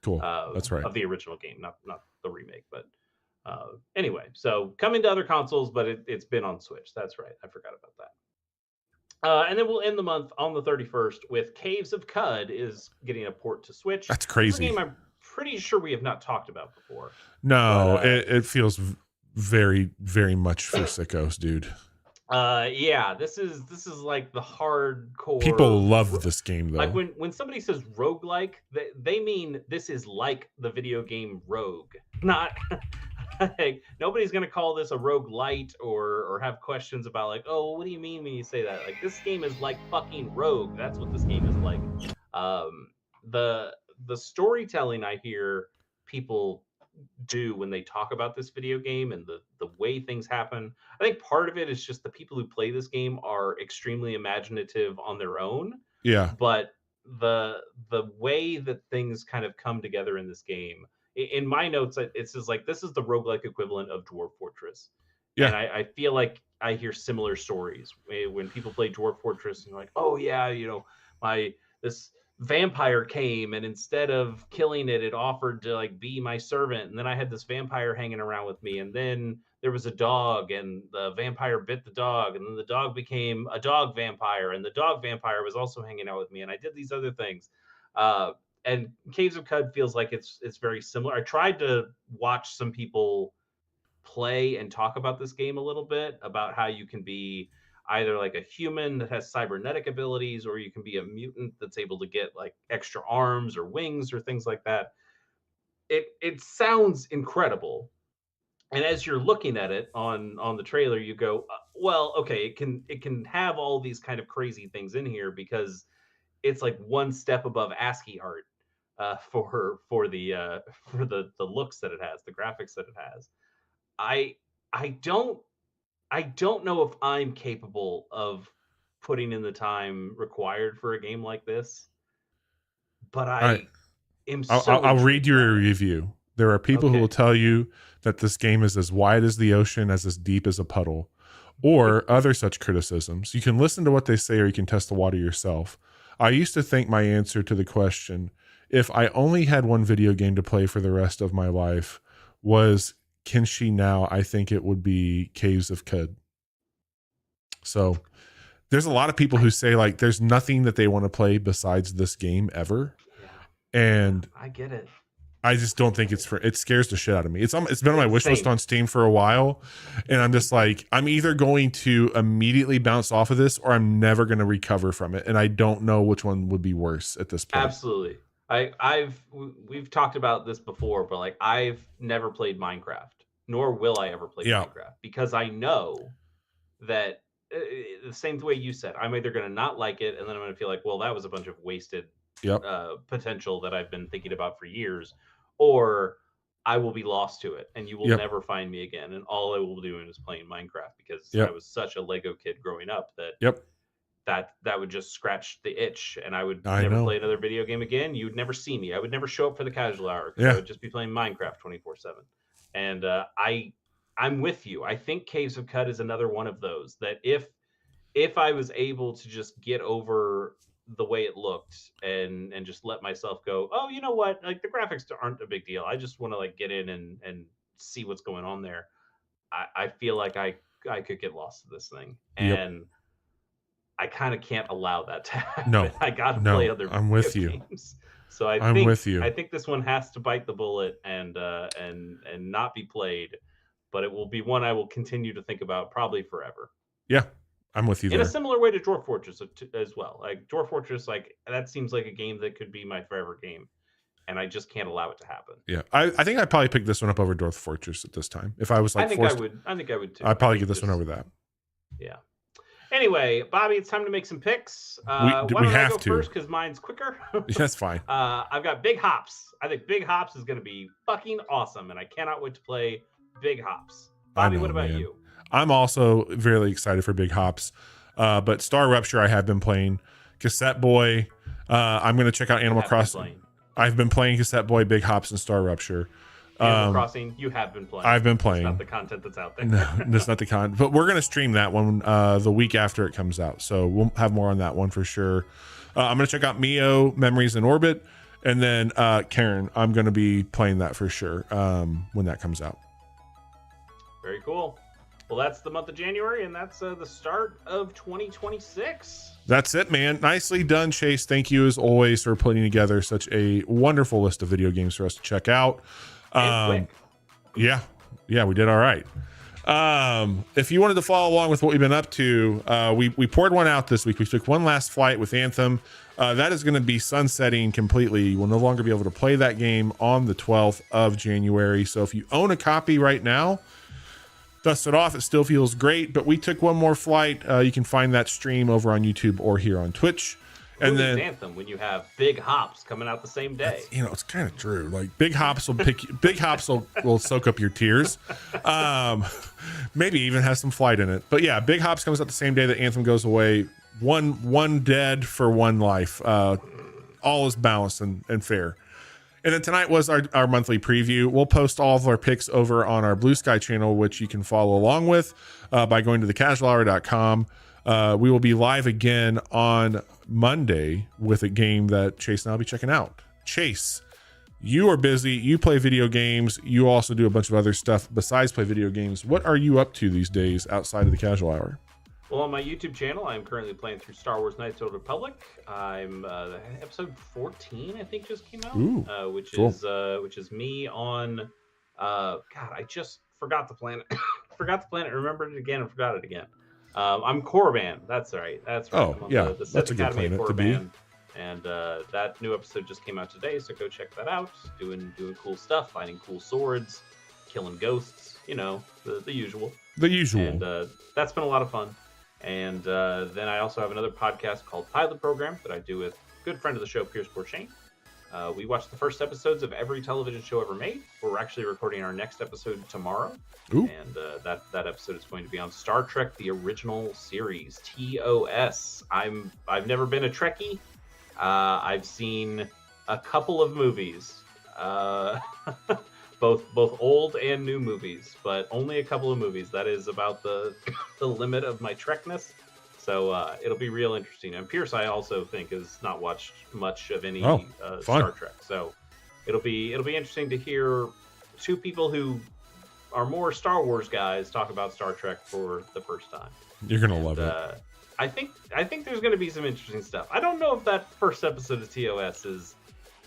Cool. That's right. Of the original game, not the remake, but anyway, so coming to other consoles, but it's been on Switch. That's right. I forgot about that. And then we'll end the month on the 31st with Caves of Qud is getting a port to Switch. That's crazy. It's a game I'm pretty sure we have not talked about before. No, it feels very, very much for sickos, dude. Yeah, this is like the hardcore. People love this game though. Like when somebody says roguelike, they mean this is like the video game Rogue. Not like, nobody's gonna call this a roguelite or have questions about like, oh, what do you mean when you say that? Like, this game is like fucking Rogue. That's what this game is like. The storytelling I hear people do when they talk about this video game and the way things happen, I think part of it is just the people who play this game are extremely imaginative on their own. Yeah. But the way that things kind of come together in this game, in my notes, it says like this is the roguelike equivalent of Dwarf Fortress. Yeah. And I feel like I hear similar stories when people play Dwarf Fortress and like, oh yeah, this vampire came and instead of killing it offered to like be my servant, and then I had this vampire hanging around with me, and then there was a dog and the vampire bit the dog, and then the dog became a dog vampire, and the dog vampire was also hanging out with me, and I did these other things. And Caves of Qud feels like it's very similar. I tried to watch some people play and talk about this game a little bit, about how you can be either like a human that has cybernetic abilities, or you can be a mutant that's able to get like extra arms or wings or things like that. It sounds incredible. And as you're looking at it on the trailer, you go, well, okay, it can have all these kind of crazy things in here because it's like one step above ASCII art for the looks that it has, the graphics that it has. I don't know if I'm capable of putting in the time required for a game like this, but I'll read your review. There are people who will tell you that this game is as wide as the ocean, as deep as a puddle, or other such criticisms. You can listen to what they say, or you can test the water yourself. I used to think my answer to the question, if I only had one video game to play for the rest of my life, was can she now? I think it would be Caves of Qud. So there's a lot of people who say like there's nothing that they want to play besides this game ever. Yeah. And I get it. I just don't think it scares the shit out of me. It's been on my wish list on Steam for a while, and I'm just like, I'm either going to immediately bounce off of this or I'm never going to recover from it. And I don't know which one would be worse at this point. Absolutely. We've talked about this before, but like I've never played Minecraft, nor will I ever play Minecraft, because I know that the same way you said, I'm either going to not like it, and then I'm going to feel like, well, that was a bunch of wasted potential that I've been thinking about for years, or I will be lost to it, and you will never find me again, and all I will be doing is playing Minecraft because I was such a Lego kid growing up that would just scratch the itch, and I would never play another video game again. You would never see me. I would never show up for the casual hour because I would just be playing Minecraft 24/7. And I'm with you. I think Caves of Qud is another one of those that if I was able to just get over the way it looked and just let myself go, oh, you know what? Like the graphics aren't a big deal. I just want to like get in and see what's going on there. I feel like I could get lost to this thing. And I kind of can't allow that to happen. No, I got to play other I'm with you. games. So I think this one has to bite the bullet and not be played, but it will be one I will continue to think about probably forever. Yeah, I'm with you in a similar way to Dwarf Fortress as well. Like Dwarf Fortress, like that seems like a game that could be my forever game. and I just can't allow it to happen. Yeah, I think I'd probably pick this one up over Dwarf Fortress at this time. If I was like, I think I would too. I'd probably get this one over that. Yeah. Anyway, Bobby, it's time to make some picks. Why don't I go first because mine's quicker? That's fine. I've got Big Hops. I think Big Hops is going to be fucking awesome, and I cannot wait to play Big Hops. Bobby, what about you? I'm also really excited for Big Hops, but Star Rupture I have been playing. Cassetteboy, I'm going to check out Animal Crossing. I've been playing Cassetteboy, Big Hops, and Star Rupture. Animal Crossing, you have been playing. I've been playing. It's not the content that's out there. No, that's not the content. But we're going to stream that one the week after it comes out. So we'll have more on that one for sure. I'm going to check out Mio, Memories in Orbit. And then Cairn, I'm going to be playing that for sure when that comes out. Very cool. Well, that's the month of January, and that's the start of 2026. That's it, man. Nicely done, Chase. Thank you, as always, for putting together such a wonderful list of video games for us to check out. Yeah, we did all right. If you wanted to follow along with what we've been up to, we poured one out this week. We took one last flight with Anthem. That is going to be sunsetting completely. You will no longer be able to play that game on the 12th of January. So if you own a copy right now, dust it off. It still feels great, but we took one more flight. You can find that stream over on YouTube or here on Twitch. And then Anthem when you have Big Hops coming out the same day. It's kind of true. Like Big Hops will Big Hops will soak up your tears. Maybe even has some flight in it. But yeah, Big Hops comes out the same day that Anthem goes away. One dead for one life. All is balanced and fair. And then tonight was our monthly preview. We'll post all of our picks over on our Blue Sky channel, which you can follow along with by going to thecasualhour.com. We will be live again on Monday with a game that Chase and I'll be checking out. Chase, you are busy. You play video games. You also do a bunch of other stuff besides play video games. What are you up to these days outside of the Casual Hour? Well, on my YouTube channel, I'm currently playing through Star Wars Knights of the Republic. I'm episode 14, I think, just came out. Ooh, which cool. is me on God, I just forgot the planet. Forgot the planet, remembered it again, and forgot it again. I'm Korriban. That's right. That's right. Oh, yeah. The that's a good planet to be. And that new episode just came out today, so go check that out. Doing cool stuff, finding cool swords, killing ghosts, the usual. The usual. And that's been a lot of fun. And then I also have another podcast called Pilot Program that I do with a good friend of the show, Pierce Bourchain. We watched the first episodes of every television show ever made. We're actually recording our next episode tomorrow. Ooh. And that episode is going to be on Star Trek, the original series, TOS. I've never been a Trekkie. I've seen a couple of movies, both old and new movies, but only a couple of movies. That is about the limit of my Trekness. So it'll be real interesting. And Pierce, I also think, has not watched much of any Star Trek. So it'll be interesting to hear two people who are more Star Wars guys talk about Star Trek for the first time. You're gonna love it. I think there's gonna be some interesting stuff. I don't know if that first episode of TOS is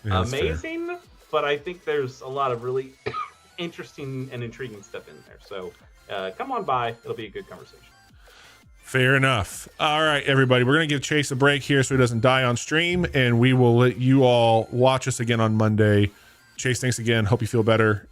amazing, but I think there's a lot of really interesting and intriguing stuff in there. So come on by. It'll be a good conversation. Fair enough. All right, everybody. We're going to give Chase a break here so he doesn't die on stream, and we will let you all watch us again on Monday. Chase, thanks again. Hope you feel better.